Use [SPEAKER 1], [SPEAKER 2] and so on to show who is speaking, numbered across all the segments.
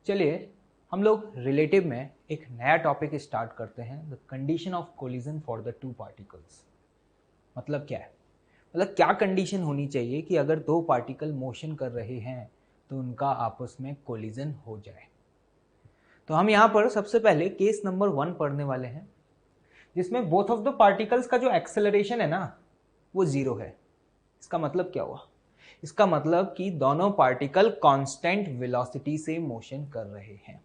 [SPEAKER 1] चलिए हम लोग रिलेटिव में एक नया टॉपिक स्टार्ट करते हैं, the condition of collision for the two particles. मतलब क्या है? मतलब क्या कंडीशन होनी चाहिए कि अगर दो पार्टिकल मोशन कर रहे हैं तो उनका आपस में कोलिजन हो जाए। तो हम यहाँ पर सबसे पहले केस नंबर 1 पढ़ने वाले हैं, जिसमें बोथ ऑफ द पार्टिकल्स का जो एक्सेलरेशन है ना वो जीरो है। इसका मतलब क्या हुआ? इसका मतलब कि दोनों पार्टिकल कांस्टेंट वेलोसिटी से मोशन कर रहे हैं।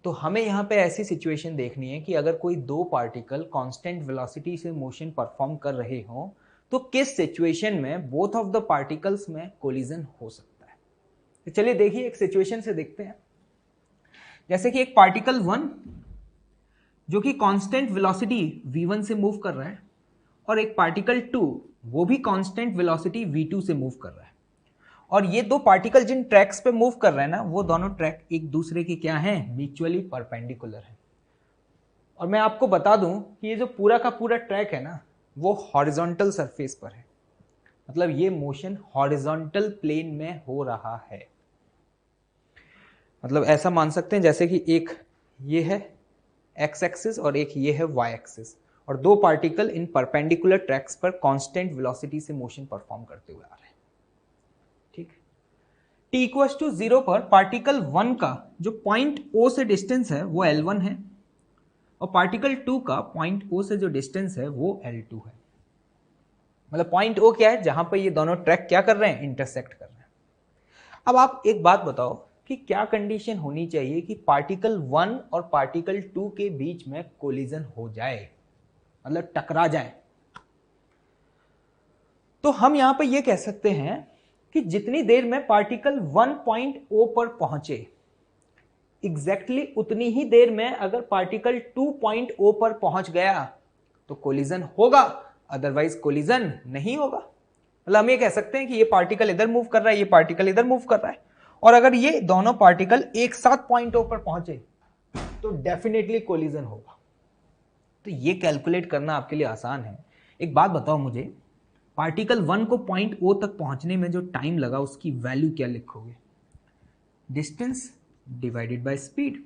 [SPEAKER 1] तो हमें यहाँ पे ऐसी सिचुएशन देखनी है कि अगर कोई दो पार्टिकल कांस्टेंट वेलोसिटी से मोशन परफॉर्म कर रहे हो तो किस सिचुएशन में बोथ ऑफ द पार्टिकल्स में कोलिजन हो सकता है। तो चलिए देखिए, एक सिचुएशन से देखते हैं। जैसे कि एक पार्टिकल 1 जो कि कांस्टेंट वेलोसिटी v1 से मूव कर रहा है और एक पार्टिकल 2 वो भी कांस्टेंट वेलोसिटी v2 से मूव कर रहा है, और ये दो पार्टिकल जिन ट्रैक्स पे मूव कर रहे हैं ना वो दोनों ट्रैक एक दूसरे के क्या हैं? म्यूचुअली परपेंडिकुलर है। और मैं आपको बता दूं कि ये जो पूरा का पूरा ट्रैक है ना वो हॉरिजॉन्टल सरफेस पर है। मतलब ये मोशन हॉरिजॉन्टल प्लेन में हो रहा है। मतलब ऐसा मान सकते हैं जैसे कि एक ये है एक्स एक्सिस और एक ये है वाई एक्सिस, और दो पार्टिकल इन परपेंडिकुलर ट्रैक्स पर कांस्टेंट वेलोसिटी से मोशन परफॉर्म करते हुए आ रहे हैं। ठीक। t इक्वल टू 0 पर पार्टिकल 1 का जो पॉइंट O से डिस्टेंस है वो L1 है, और पार्टिकल 2 का पॉइंट O से जो डिस्टेंस है वो L2 है। मतलब पॉइंट O क्या है? जहां पर ये दोनों ट्रैक क्या कर रहे हैं? इंटरसेक्ट कर रहे हैं। अब आप एक बात बताओ कि क्या कंडीशन होनी चाहिए कि पार्टिकल 1 और पार्टिकल 2 के बीच में कोलिजन हो जाए, मतलब टकरा जाए। तो हम यहां पे ये कह सकते हैं कि जितनी देर में पार्टिकल 1 पॉइंट O पर पहुंचे एग्जैक्टली उतनी ही देर में अगर पार्टिकल 2 पॉइंट O पर पहुंच गया तो कोलिजन होगा, अदरवाइज कोलिजन नहीं होगा। मतलब हम ये कह सकते हैं कि ये पार्टिकल इधर मूव कर रहा है, ये पार्टिकल इधर मूव कर रहा है, और अगर ये दोनों पार्टिकल एक साथ पॉइंट O पर पहुंचे तो डेफिनेटली कोलिजन होगा। तो ये कैलकुलेट करना आपके लिए आसान है। एक बात बताओ मुझे, पार्टिकल 1 को पॉइंट O तक पहुंचने में जो टाइम लगा उसकी वैल्यू क्या लिखोगे? डिस्टेंस डिवाइडेड बाय स्पीड,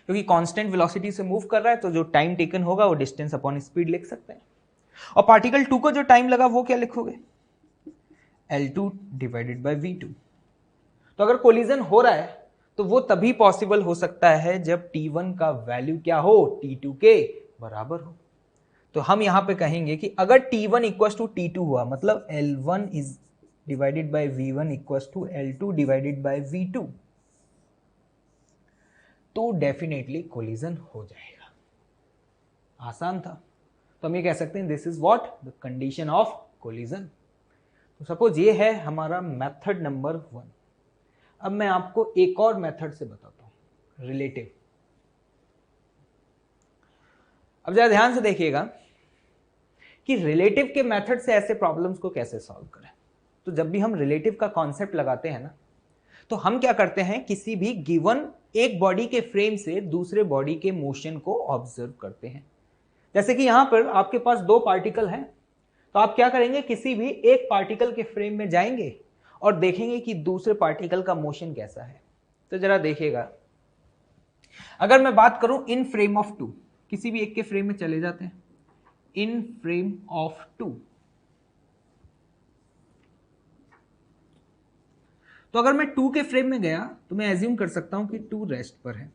[SPEAKER 1] क्योंकि कांस्टेंट वेलोसिटी से मूव कर रहा है तो जो टाइम टेकन होगा वो डिस्टेंस अपॉन स्पीड लिख सकते हैं। और पार्टिकल 2 को जो टाइम लगा वो क्या लिखोगे? L2 divided by V2। तो अगर कोलिजन हो रहा है तो वो तभी पॉसिबल हो सकता है जब T1 का वैल्यू क्या हो? T2 के बराबर हो। तो हम यहां पे कहेंगे कि अगर T1 इक्वल टू T2 हुआ, मतलब L1 is divided by V1 equal to L2 divided by V2, तो डेफिनेटली कोलिजन हो जाएगा। आसान था। तो हम ये कह सकते हैं this is what the condition of collision. तो सपोज ये है हमारा मेथड नंबर 1। अब मैं आपको एक और मेथड से बताता हूं, रिलेटिव। अब जरा ध्यान से देखिएगा कि रिलेटिव के मेथड से ऐसे प्रॉब्लम्स को कैसे सॉल्व करें। तो जब भी हम रिलेटिव का कॉन्सेप्ट लगाते हैं ना तो हम क्या करते हैं, किसी भी गिवन एक बॉडी के फ्रेम से दूसरे बॉडी के मोशन को ऑब्जर्व करते हैं। जैसे कि यहां पर आपके पास दो पार्टिकल हैं, तो आप क्या करेंगे, किसी भी एक पार्टिकल के फ्रेम में जाएंगे और देखेंगे कि दूसरे पार्टिकल का मोशन कैसा है। तो जरा देखिएगा, अगर मैं बात करूं इन फ्रेम ऑफ 2, किसी भी एक के फ्रेम में चले जाते हैं, इन फ्रेम ऑफ 2, तो अगर मैं 2 के फ्रेम में गया तो मैं एज्यूम कर सकता हूं कि 2 रेस्ट पर है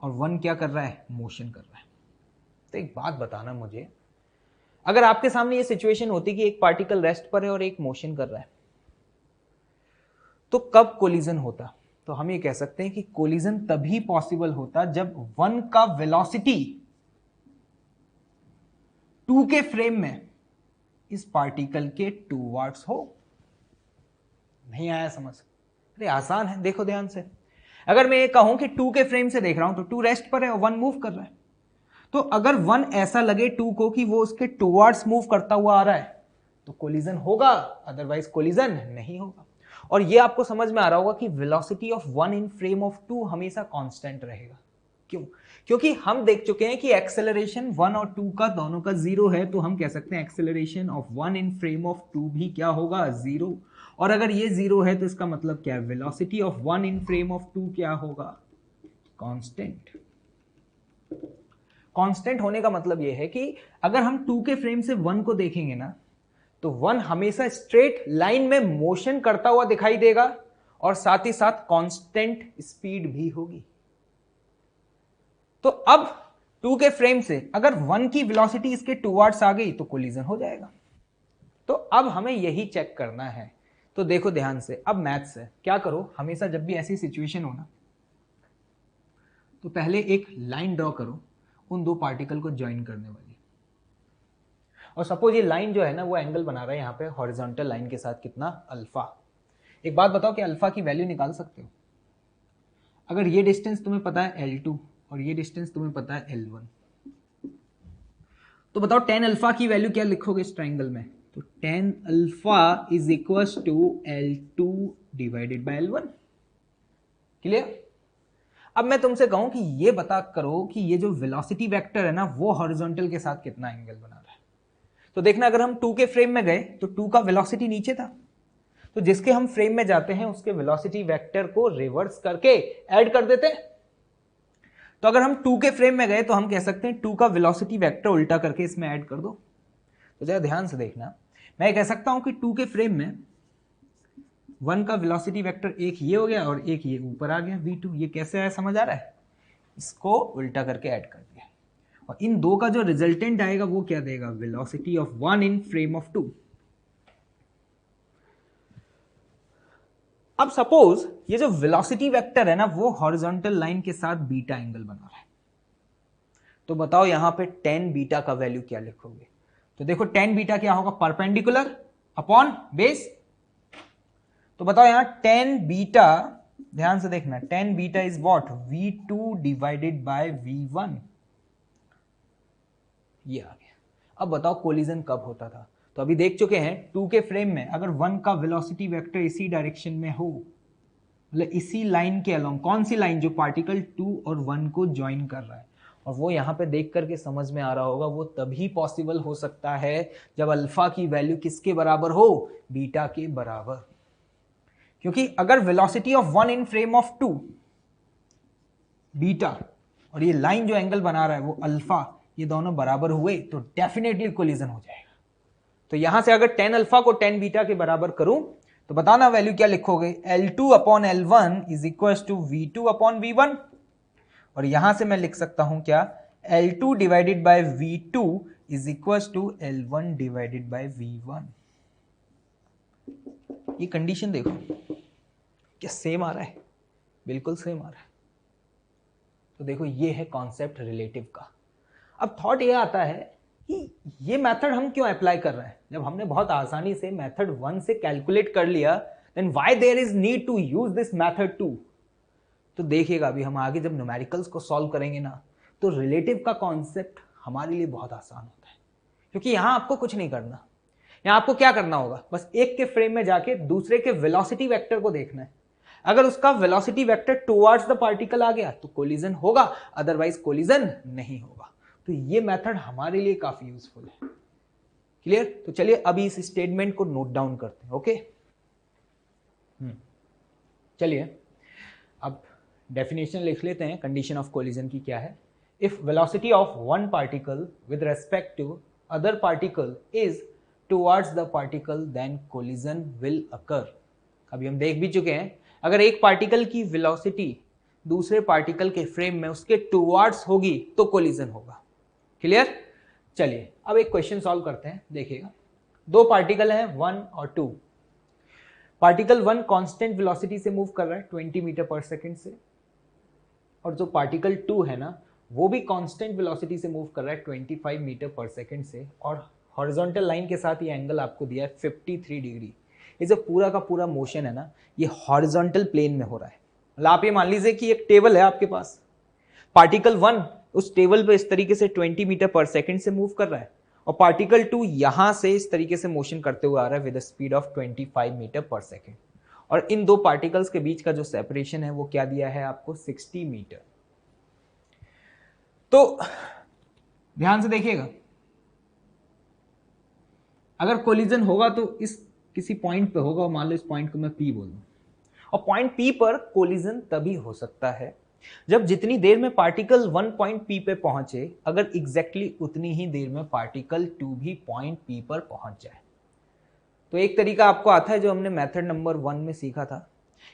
[SPEAKER 1] और 1 क्या कर रहा है? मोशन कर रहा है। तो एक बात बताना मुझे, अगर आपके सामने ये सिचुएशन होती कि एक पार्टिकल रेस्ट पर है और एक मोशन कर रहा है, तो कब कोलिजन होता? तो हम ये कह सकते हैं कि कोलिजन तभी पॉसिबल होता जब 1 का वेलोसिटी 2 के फ्रेम में इस पार्टिकल के टूवर्ड्स हो। नहीं आया समझ? अरे आसान है, देखो ध्यान से। अगर मैं ये कहूं कि 2 के फ्रेम से देख रहा हूं तो 2 रेस्ट पर है और 1 मूव कर रहा है, तो अगर 1 ऐसा लगे 2 को कि वो उसके टूवर्ड्स मूव करता हुआ आ रहा है तो कोलिजन होगा, अदरवाइज कोलिजन नहीं होगा। और ये आपको समझ में आ रहा होगा कि velocity of 1 in frame of 2 हमेशा कांस्टेंट रहेगा। क्यों? क्योंकि हम देख चुके हैं कि एक्सेलरेशन 1 और 2 का दोनों का 0 है, तो हम कह सकते हैं acceleration of 1 in frame of 2 भी क्या होगा, 0। और अगर ये 0 है तो इसका मतलब क्या है, velocity of 1 in frame of 2 क्या होगा, कांस्टेंट। कांस्टेंट होने का मतलब यह है कि अगर हम 2 के फ्रेम से 1 को देखेंगे ना, तो 1 हमेशा स्ट्रेट लाइन में मोशन करता हुआ दिखाई देगा और साथ ही साथ कांस्टेंट स्पीड भी होगी। तो अब 2 के फ्रेम से अगर 1 की वेलोसिटी इसके टुवर्ड्स आ गई तो कोलिजन हो जाएगा। तो अब हमें यही चेक करना है। तो देखो ध्यान से, अब मैथ्स है, क्या करो, हमेशा जब भी ऐसी सिचुएशन हो ना, तो पहले एक लाइन ड्रॉ करो उन दो पार्टिकल को ज्वाइन करने वाली। और सपोज ये लाइन जो है ना वो एंगल बना रहा है यहाँ पे हॉरिजॉन्टल लाइन के साथ, कितना, अल्फा। एक बात बताओ कि अल्फा की वैल्यू निकाल सकते हो? अगर ये डिस्टेंस तुम्हें पता है L2 और ये डिस्टेंस तुम्हें पता है L1, तो बताओ tan अल्फा की वैल्यू क्या लिखोगे इस ट्राइंगल में? तो tan alpha is equals to L2 divided by L1। Clear? अब मैं तुमसे कहूं कि ये बता करो कि ये जो वेलोसिटी वेक्टर है ना वो हॉरिजॉन्टल के साथ कितना एंगल बना रहा है। तो देखना, अगर हम 2 के फ्रेम में गए तो 2 का वेलोसिटी नीचे था, तो जिसके हम फ्रेम में जाते हैं उसके वेलोसिटी वेक्टर को रिवर्स करके ऐड कर देते हैं। तो अगर हम 2 के फ्रेम में गए तो हम कह सकते हैं 2 का वेलोसिटी वेक्टर उल्टा करके इसमें ऐड कर दो। तो जरा ध्यान से देखना, मैं कह सकता हूं कि 2 के फ्रेम में 1 का वेलोसिटी वेक्टर एक ये हो गया और एक ये ऊपर आ गया v2। ये कैसे आया, समझ आ रहा है? इसको उल्टा करके ऐड कर दिया और इन दो का जो रिजल्टेंट आएगा वो क्या देगा, velocity of 1 in frame of 2। अब सपोज ये जो वेलोसिटी वेक्टर है ना वो हॉरिजॉन्टल लाइन के साथ बीटा एंगल बना रहा है, तो बताओ यहां पे tan बीटा का वैल्यू क्या लिखोगे? तो देखो tan बीटा क्या होगा, परपेंडिकुलर अपॉन बेस। तो बताओ यहां tan बीटा, ध्यान से देखना, tan beta is what, v2 divided by v1। ये आ गया। अब बताओ कोलिजन कब होता था? तो अभी देख चुके हैं 2 के फ्रेम में अगर 1 का वेलोसिटी वेक्टर इसी डायरेक्शन में हो, मतलब इसी लाइन के अलोंग, कौन सी लाइन, जो पार्टिकल 2 और 1 को ज्वाइन कर रहा है, और वो यहां पे देख करके समझ में आ रहा होगा, वो तभी पॉसिबल हो सकता है जब अल्फा की वैल्यू किसके बराबर हो, बीटा के बराबर। क्योंकि अगर velocity of 1 in frame of 2 beta और ये लाइन जो एंगल बना रहा है वो अल्फा, ये दोनों बराबर हुए तो डेफिनेटली कोलिजन हो जाएगा। तो यहां से अगर tan अल्फा को tan बीटा के बराबर करूं तो बताना वैल्यू क्या लिखोगे, L2 upon L1 is equal to V2 upon V1। और यहां से मैं लिख सकता हूं क्या, L2 divided by V2 is equal to L1 divided by V1। ये कंडीशन देखो क्या सेम आ रहा है, बिल्कुल सेम आ रहा है। तो देखो ये है कॉन्सेप्ट रिलेटिव का। अब थॉट ये आता है कि ये मेथड हम क्यों अप्लाई कर रहे हैं, जब हमने बहुत आसानी से मेथड 1 से कैलकुलेट कर लिया, then why there is need to use this method 2। तो देखिएगा अभी हम आगे जब न्यूमेरिकल्स को सॉल्व करेंगे ना, तो रिलेटिव का कॉन्सेप्ट हमारे लिए बहुत आसान होता है, क्योंकि यहां आपको कुछ नहीं करना। यहां आपको क्या करना होगा, बस एक के फ्रेम में जाके दूसरे के वेलोसिटी वेक्टर को देखना है। अगर उसका velocity vector towards the particle आ गया तो कोलिजन होगा, अदरवाइज कोलिजन नहीं होगा। तो ये मेथड हमारे लिए काफी यूजफुल है। क्लियर? तो चलिए अभी इस स्टेटमेंट को नोट डाउन करते हैं। ओके, चलिए अब डेफिनेशन लिख लेते हैं कंडीशन ऑफ कोलिजन की क्या है। If velocity of one particle with respect to other particle is towards the particle then collision will occur. अभी हम देख भी चुके हैं, अगर एक पार्टिकल की वेलोसिटी दूसरे पार्टिकल के फ्रेम में उसके टुवर्ड्स होगी तो कोलिजन होगा। क्लियर? चलिए अब एक क्वेश्चन सॉल्व करते हैं। देखिएगा, दो पार्टिकल हैं 1 और 2। पार्टिकल 1 कांस्टेंट वेलोसिटी से मूव कर रहा है 20 मीटर पर सेकंड से, और जो पार्टिकल 2 है ना वो भी कांस्टेंट वेलोसिटी से मूव कर रहा है 25 मीटर पर सेकंड से, और हॉरिजॉन्टल लाइन के साथ ये एंगल आपको दिया है 53 डिग्री। ये जो पूरा का पूरा मोशन है ना ये हॉरिजॉन्टल प्लेन में हो रहा है। मतलब आप ये मान लीजिए कि एक टेबल है आपके पास, पार्टिकल 1 उस टेबल पे इस तरीके से 20 मीटर पर सेकंड से मूव कर रहा है, और पार्टिकल 2 यहां से इस तरीके से मोशन करते हुए आ रहा है विद स्पीड ऑफ 25 मीटर पर सेकंड। और इन दो पार्टिकल्स के बीच का जो सेपरेशन है वो क्या दिया है आपको, 60 मीटर। तो ध्यान से देखिएगा, अगर कोलिजन होगा तो इस किसी पॉइंट पे होगा, मान लो इस पॉइंट को मैं P बोल दूं, और पॉइंट P पर कोलिजन तभी हो सकता है जब जितनी देर में पार्टिकल 1 पॉइंट P पे पहुंचे, अगर एग्जैक्टली उतनी ही देर में पार्टिकल 2 भी पॉइंट P पर पहुंच जाए। तो एक तरीका आपको आता है जो हमने मेथड नंबर 1 में सीखा था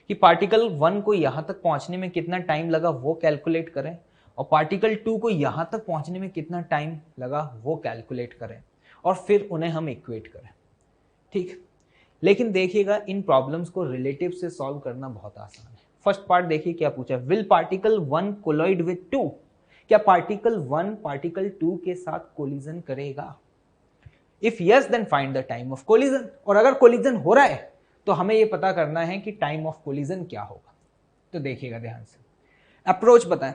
[SPEAKER 1] कि पार्टिकल 1 को यहां तक पहुंचने में कितना टाइम लगा वो कैलकुलेट करें, और पार्टिकल 2 को यहां तक पहुंचने में कितना टाइम लगा वो कैलकुलेट करें, और फिर उन्हें हम इक्वेट करें। ठीक, लेकिन देखिएगा इन प्रॉब्लम्स को रिलेटिव से सॉल्व करना बहुत आसान है। फर्स्ट पार्ट देखिए क्या पूछा, विल पार्टिकल 1 कोलाइड विद 2, क्या पार्टिकल 1 पार्टिकल 2 के साथ कोलिजन करेगा? If yes then find the time of collision, और अगर कोलिजन हो रहा है तो हमें यह पता करना है कि टाइम ऑफ कोलिजन क्या होगा। तो देखिएगा ध्यान से, अप्रोच बताएं,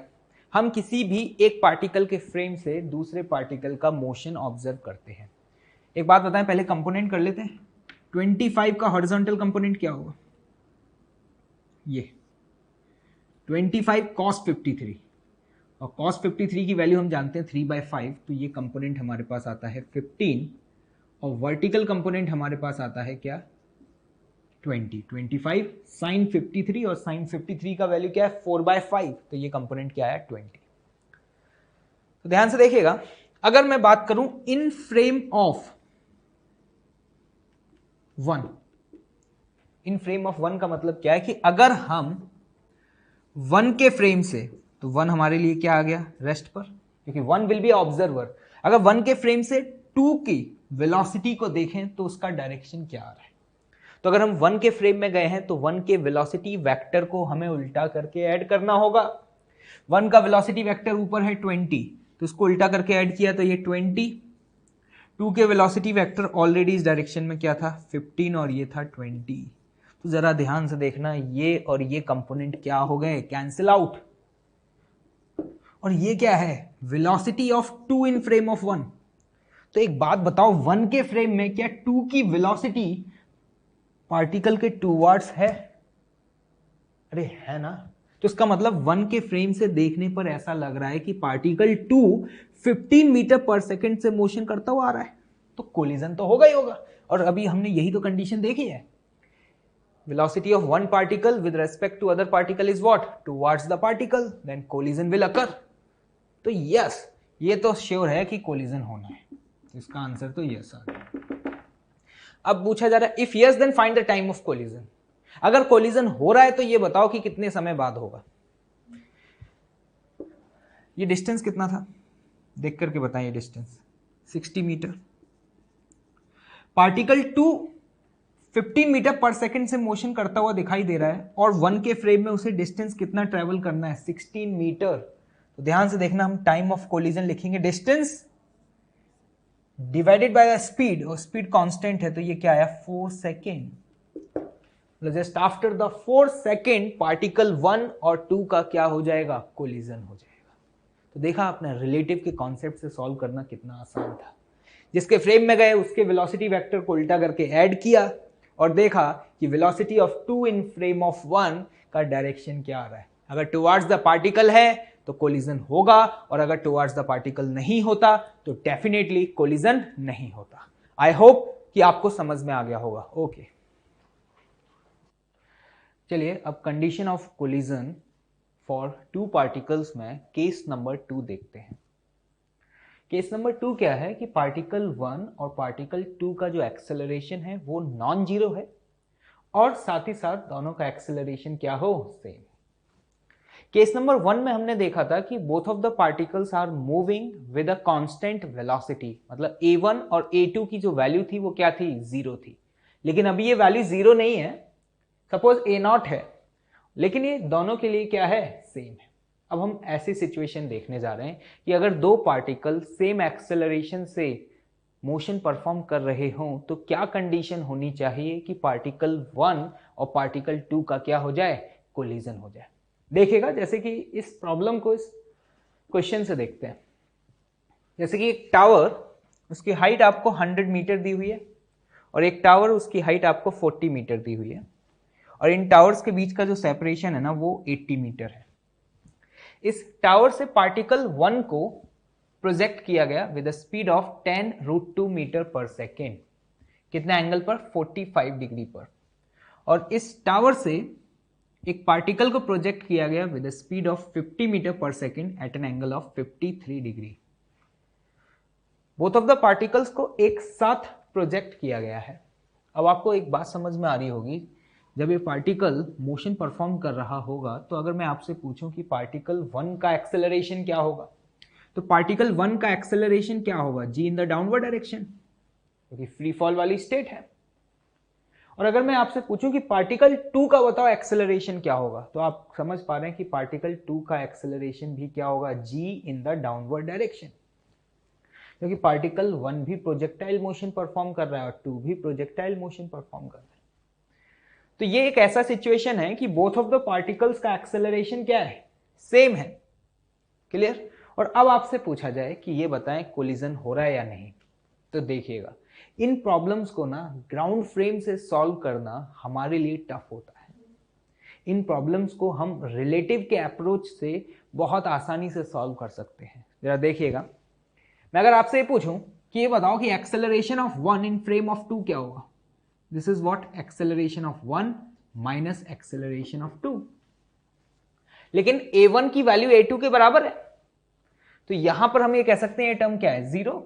[SPEAKER 1] हम किसी भी एक पार्टिकल के फ्रेम से दूसरे पार्टिकल का मोशन ऑब्जर्व करते हैं। एक बात बताएं, पहले कंपोनेंट कर लेते हैं। 25 का हॉरिजॉन्टल कंपोनेंट क्या होगा? ये 25 cos 53, और cos 53 की वैल्यू हम जानते हैं 3/5, तो ये कंपोनेंट हमारे पास आता है 15, और वर्टिकल कंपोनेंट हमारे पास आता है क्या? 25 sin 53, और sin 53 का वैल्यू क्या है? 4/5, तो ये कंपोनेंट क्या है? 20। तो ध्यान से देखिएगा, अगर मैं बात करूं इन frame of 1, in frame of 1 का मतलब क्या है कि अगर हम 1 के फ्रेम से, तो 1 हमारे लिए क्या आ गया? रेस्ट पर, क्योंकि 1 विल बी ऑब्जर्वर। अगर 1 के फ्रेम से 2 की वेलोसिटी को देखें तो उसका डायरेक्शन क्या आ रहा है? तो अगर हम 1 के फ्रेम में गए हैं तो 1 के वेलोसिटी वेक्टर को हमें उल्टा करके ऐड करना होगा। 1 का वेलोसिटी वेक्टर ऊपर है 20, तो इसको उल्टा करके ऐड किया तो ये 20। 2 के वेलोसिटी वेक्टर ऑलरेडी इस डायरेक्शन में क्या था? 15, और ये था 20। तो जरा ध्यान से देखना, ये और ये कंपोनेंट क्या हो गए? Cancel out. और ये क्या है? Velocity of 2 in frame of 1। तो एक बात बताओ, 1 के फ्रेम में क्या 2 की वेलोसिटी पार्टिकल के टूवर्ड्स है? अरे है ना। तो इसका मतलब 1 के फ्रेम से देखने पर ऐसा लग रहा है कि पार्टिकल 2 15 मीटर पर सेकेंड से मोशन करता हुआ आ रहा है, तो कोलिजन तो होगा ही होगा। और अभी हमने यही तो कंडीशन देखी है, velocity of one particle with respect to other particle is what? Towards the particle, then collision will occur। तो यस, ये तो श्योर है कि कोलिजन होना है, इसका आंसर तो यस आ गया। अब पूछा जा रहा है if yes then find the time of collision. अगर कोलिजन हो रहा है तो ये बताओ कि कितने समय बाद होगा। ये डिस्टेंस कितना था देख करके बताएं, ये डिस्टेंस 60 मीटर। पार्टिकल 2 15 मीटर पर सेकंड से मोशन करता हुआ दिखाई दे रहा है, और 1 के फ्रेम में उसे डिस्टेंस कितना ट्रेवल करना है? 16 मीटर। तो ध्यान से देखना, हम टाइम ऑफ कोलिजन लिखेंगे distance divided by the speed, और स्पीड कांस्टेंट है तो ये क्या आया? 4 second. Just after the 4 second particle 1 और 2 का क्या हो जाएगा? कोलिजन हो जाएगा। तो देखा आपने, रिलेटिव के कॉन्सेप्ट से सॉल्व करना कितना आसान था। जिसके फ्रेम में गए उसके वेलोसिटी वेक्टर को उल्टा करके ऐड किया और देखा कि velocity of 2 in frame of 1 का डायरेक्शन क्या आ रहा है। अगर टुवर्ड्स द पार्टिकल है तो कोलिजन होगा, और अगर टुवर्ड्स द पार्टिकल नहीं होता तो डेफिनेटली कोलिजन नहीं होता। आई होप कि आपको समझ में आ गया होगा। ओके, चलिए अब condition of collision for 2 particles में केस नंबर 2 देखते हैं। केस नंबर 2 क्या है कि पार्टिकल 1 और पार्टिकल 2 का जो एक्सेलरेशन है वो नॉन जीरो है, और साथ ही साथ दोनों का एक्सेलरेशन क्या हो? सेम। केस नंबर 1 में हमने देखा था कि both of the particles are moving with a constant velocity, मतलब a1 और a2 की जो वैल्यू थी वो क्या थी? 0 थी। लेकिन अभी ये वैल्यू 0 नहीं है, सपोज a0 है, लेकिन ये दोनों के लिए क्या है? सेम है। अब हम ऐसी सिचुएशन देखने जा रहे हैं कि अगर 2 पार्टिकल सेम एक्सेलरेशन से मोशन परफॉर्म कर रहे हों तो क्या कंडीशन होनी चाहिए कि पार्टिकल 1 और पार्टिकल 2 का क्या हो जाए? कोलिजन हो जाए। देखिएगा, जैसे कि इस प्रॉब्लम को इस क्वेश्चन से देखते हैं। जैसे कि एक टावर, उसकी हाइट आपको 100 मीटर दी हुई है, और एक टावर उसकी हाइट आपको 40 मीटर दी हुई है, और इन टावर्स के बीच का जो सेपरेशन है ना वो 80 मीटर है। इस टावर से पार्टिकल 1 को प्रोजेक्ट किया गया with speed of 10√2 metre per second. कितने एंगल पर? 45 डिग्री पर। और इस टावर से एक पार्टिकल को प्रोजेक्ट किया गया with speed of 50 metre per second at an angle of 53 degree. Both of the particles को एक साथ प्रोजेक्ट किया गया है। अब आपको एक बात समझ में आ रही होगी, जब ये पार्टिकल मोशन परफॉर्म कर रहा होगा तो अगर मैं आपसे पूछूं कि पार्टिकल 1 का एक्सेलरेशन क्या होगा, तो पार्टिकल 1 का एक्सेलरेशन क्या होगा? जी इन द डाउनवर्ड डायरेक्शन, क्योंकि फ्री फॉल वाली स्टेट है। और अगर मैं आपसे पूछूं कि पार्टिकल 2 का बताओ एक्सेलरेशन क्या होगा, तो आप समझ पा रहे हैं कि पार्टिकल 2 का एक्सेलरेशन भी क्या होगा? जी इन द डाउनवर्ड डायरेक्शन, क्योंकि पार्टिकल 1 भी प्रोजेक्टाइल मोशन परफॉर्म कर रहा है और 2 भी प्रोजेक्टाइल मोशन परफॉर्म कर रहा है। तो ये एक ऐसा सिचुएशन है कि बोथ ऑफ द पार्टिकल्स का एक्सेलरेशन क्या है? सेम है। क्लियर? और अब आपसे पूछा जाए कि ये बताएं कोलिजन हो रहा है या नहीं, तो देखिएगा इन प्रॉब्लम्स को ना ग्राउंड फ्रेम से सॉल्व करना हमारे लिए टफ होता है। इन प्रॉब्लम्स को हम रिलेटिव के अप्रोच से बहुत आसानी से सॉल्व कर सकते हैं। जरा देखिएगा, मैं अगर आपसे ये पूछूं कि ये बताओ कि acceleration of 1 in frame of 2 क्या होगा, this is what acceleration of 1 minus acceleration of 2। लेकिन a1 की वैल्यू a2 के बराबर है, तो यहां पर हम ये कह सकते हैं ये टर्म क्या है? 0।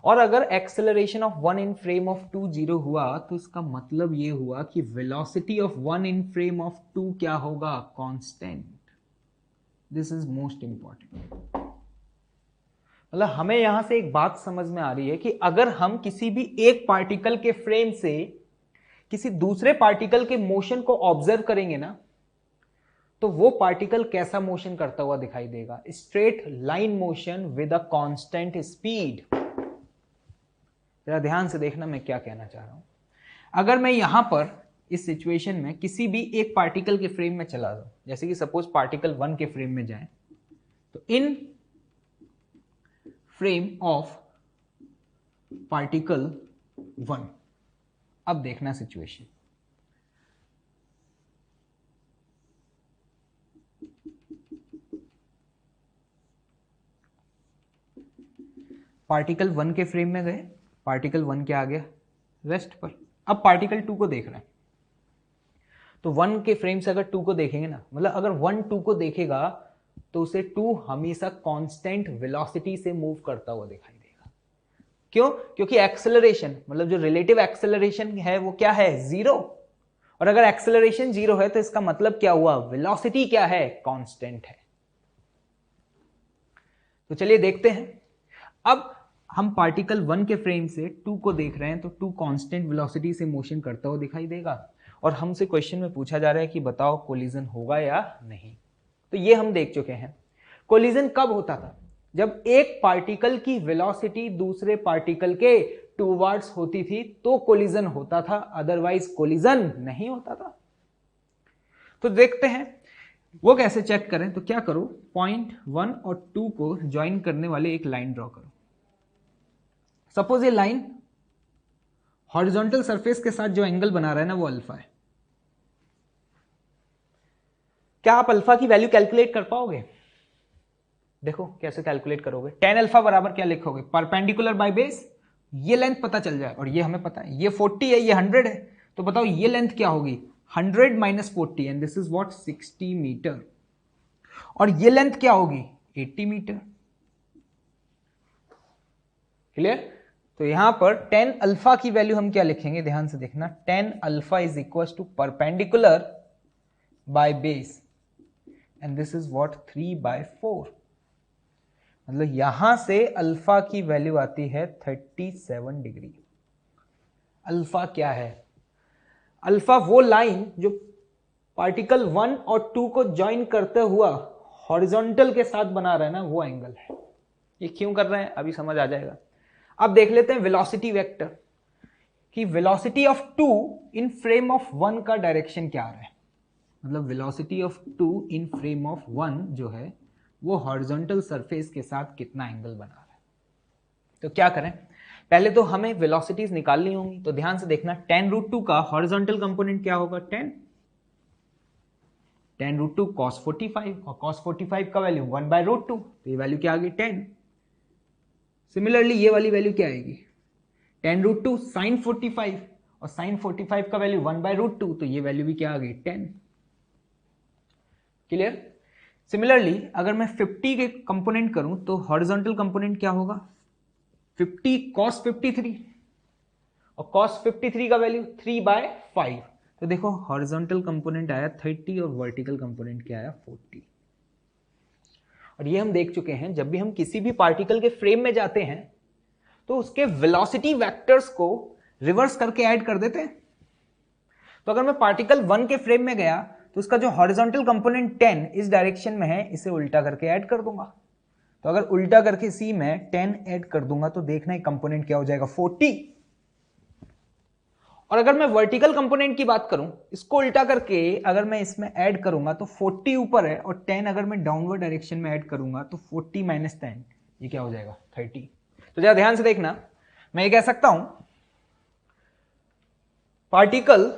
[SPEAKER 1] और अगर acceleration of 1 in frame of 2 0 हुआ तो इसका मतलब ये हुआ कि velocity of 1 in frame of 2 क्या होगा? Constant. This is most important. मतलब हमें यहां से एक बात समझ में आ रही है कि अगर हम किसी भी एक पार्टिकल के फ्रेम से किसी दूसरे पार्टिकल के मोशन को ऑब्जर्व करेंगे ना, तो वो पार्टिकल कैसा मोशन करता हुआ दिखाई देगा? Straight line motion with a constant speed. जरा ध्यान से देखना मैं क्या कहना चाह रहा हूं। अगर मैं यहां पर इस सिचुएशन में किसी भी एक पार्टिकल के फ्रेम में चला जाऊं, जैसे कि सपोज पार्टिकल 1 के फ्रेम में जाएं, तो इन फ्रेम ऑफ पार्टिकल 1, अब देखना सिचुएशन, पार्टिकल 1 के फ्रेम में गए, पार्टिकल 1 क्या आ गया? रेस्ट पर। अब पार्टिकल 2 को देख रहे हैं, तो 1 के फ्रेम से अगर 2 को देखेंगे ना, मतलब अगर 1 2 को देखेगा तो उसे 2 हमेशा कांस्टेंट वेलोसिटी से मूव करता हुआ दिखाई देगा। क्यों? क्योंकि एक्सेलरेशन, मतलब जो रिलेटिव एक्सेलरेशन है वो क्या है? 0। और अगर एक्सेलरेशन 0 है तो इसका मतलब क्या हुआ? वेलोसिटी क्या है? कांस्टेंट है। तो चलिए देखते हैं। अब हम पार्टिकल 1 के फ्रेम से 2 को देख रहे हैं, तो 2 कांस्टेंट वेलोसिटी से मोशन करता हुआ दिखाई देगा और हमसे क्वेश्चन में पूछा जा रहा है कि बताओ कोलिजन होगा या नहीं। तो ये हम देख चुके हैं। कोलिजन कब होता था? जब एक पार्टिकल की वेलोसिटी दूसरे पार्टिकल के टूवर्ड्स होती थी तो कोलिजन होता था, अदरवाइज कोलिजन नहीं होता था। तो देखते हैं वो कैसे चेक करें। तो क्या करो, पॉइंट 1 और 2 को ज्वाइन करने वाले एक लाइन ड्रॉ करो। सपोज ये लाइन हॉरिजॉन्टल सरफेस के साथ जो एंगल बना रहा है ना वो अल्फा है। क्या आप अल्फा की वैल्यू कैलकुलेट कर पाओगे? देखो कैसे कैलकुलेट करोगे। tan अल्फा बराबर क्या लिखोगे? Perpendicular by base. ये लेंथ पता चल जाए और ये हमें पता है, ये 40 है, ये 100 है, तो बताओ ये लेंथ क्या होगी? 100 minus 40 and this is what? 60 metre. और ये लेंथ क्या होगी? 80 मीटर। क्लियर? तो यहां पर tan अल्फा की वैल्यू हम क्या लिखेंगे? ध्यान से देखना, tan alpha is equal to perpendicular by base and this is what? 3/4। मतलब यहां से अल्फा की वैल्यू आती है 37 डिग्री। अल्फा क्या है? अल्फा वो लाइन जो पार्टिकल 1 और 2 को ज्वाइन करते हुआ हॉरिजॉन्टल के साथ बना रहा है ना, वो एंगल है। ये क्यों कर रहे हैं अभी समझ आ जाएगा। अब देख लेते हैं वेलोसिटी वेक्टर कि velocity of 2 in frame of 1 का डायरेक्शन क्या आ रहा है। मतलब velocity of 2 in frame of 1 जो है वो हॉरिजॉन्टल सरफेस के साथ कितना एंगल बना रहा है। तो क्या करें, पहले तो हमें वेलोसिटीज निकालनी होंगी। तो ध्यान से देखना, tan√2 का हॉरिजॉन्टल कंपोनेंट क्या होगा? 10 10√2 cos 45 और cos 45 का वैल्यू 1/√2, तो ये वैल्यू क्या आ गई 10। सिमिलरली ये वाली वैल्यू क्या आएगी 10√2 sin 45 और sin 45 का वैल्यू 1/√2, तो ये वैल्यू भी क्या आ गई 10। क्लियर। सिमिलरली अगर मैं 50 के कंपोनेंट करूं तो हॉरिजॉन्टल कंपोनेंट क्या होगा 50 cos 53 और cos 53 का वैल्यू 3/5, तो देखो हॉरिजॉन्टल कंपोनेंट आया 30 और वर्टिकल कंपोनेंट क्या आया 40। और ये हम देख चुके हैं जब भी हम किसी भी पार्टिकल के फ्रेम में जाते हैं तो उसके वेलोसिटी वेक्टर्स को रिवर्स करके ऐड कर देते हैं। तो अगर मैं पार्टिकल 1 के फ्रेम में गया तो उसका जो हॉरिजॉन्टल कंपोनेंट 10 इस डायरेक्शन में है, इसे उल्टा करके ऐड कर दूंगा। तो अगर उल्टा करके सी में 10 ऐड कर दूंगा तो देखना ही कंपोनेंट क्या हो जाएगा 40। और अगर मैं वर्टिकल कंपोनेंट की बात करूं, इसको उल्टा करके अगर मैं इसमें ऐड करूंगा तो 40 ऊपर है और 10 अगर मैं डाउनवर्ड डायरेक्शन में ऐड करूंगा तो 40 - 10 ये क्या हो जाएगा 30। तो जरा ध्यान से देखना, मैं ये कह सकता हूं पार्टिकल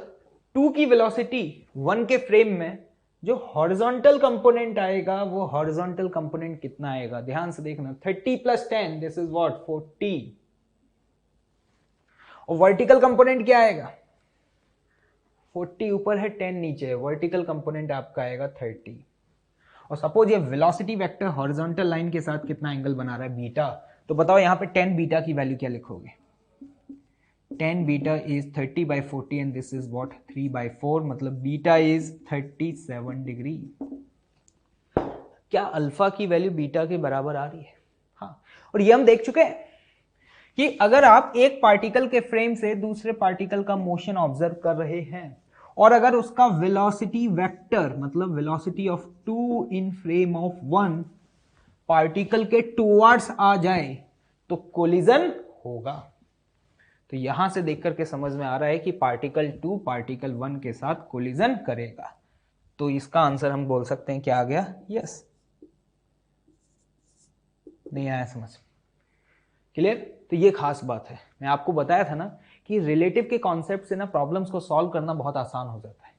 [SPEAKER 1] 2 की वेलोसिटी 1 के फ्रेम में जो हॉरिजॉन्टल कंपोनेंट आएगा वो हॉरिजॉन्टल कंपोनेंट कितना आएगा, ध्यान से देखना 30 + 10 दिस इज व्हाट 40। और वर्टिकल कंपोनेंट क्या आएगा 40 ऊपर है 10 नीचे है, वर्टिकल कंपोनेंट आपका आएगा 30। और सपोज ये वेलोसिटी वेक्टर हॉरिजॉन्टल लाइन के साथ कितना एंगल बना रहा है बीटा, तो बताओ यहां पे 10 बीटा की वैल्यू क्या लिखोगे 10 beta is 30/40 and this is what 3/4, मतलब बीटा इज 37 डिग्री। क्या अल्फा की वैल्यू बीटा के बराबर आ रही है। हाँ, और ये हम देख चुके हैं कि अगर आप एक पार्टिकल के फ्रेम से दूसरे पार्टिकल का मोशन ऑब्जर्व कर रहे हैं और अगर उसका वेलोसिटी वेक्टर मतलब velocity of 2 in frame of 1 particle के टुवर्ड्स आ जाए तो कोलिजन होगा। तो यहां से देख करके समझ में आ रहा है कि पार्टिकल 2 पार्टिकल 1 के साथ कोलिजन करेगा। तो इसका आंसर हम बोल सकते हैं क्या आ गया यस। नहीं आया समझ, क्लियर। तो ये खास बात है, मैं आपको बताया था ना कि रिलेटिव के कॉन्सेप्ट से ना प्रॉब्लम्स को सॉल्व करना बहुत आसान हो जाता है,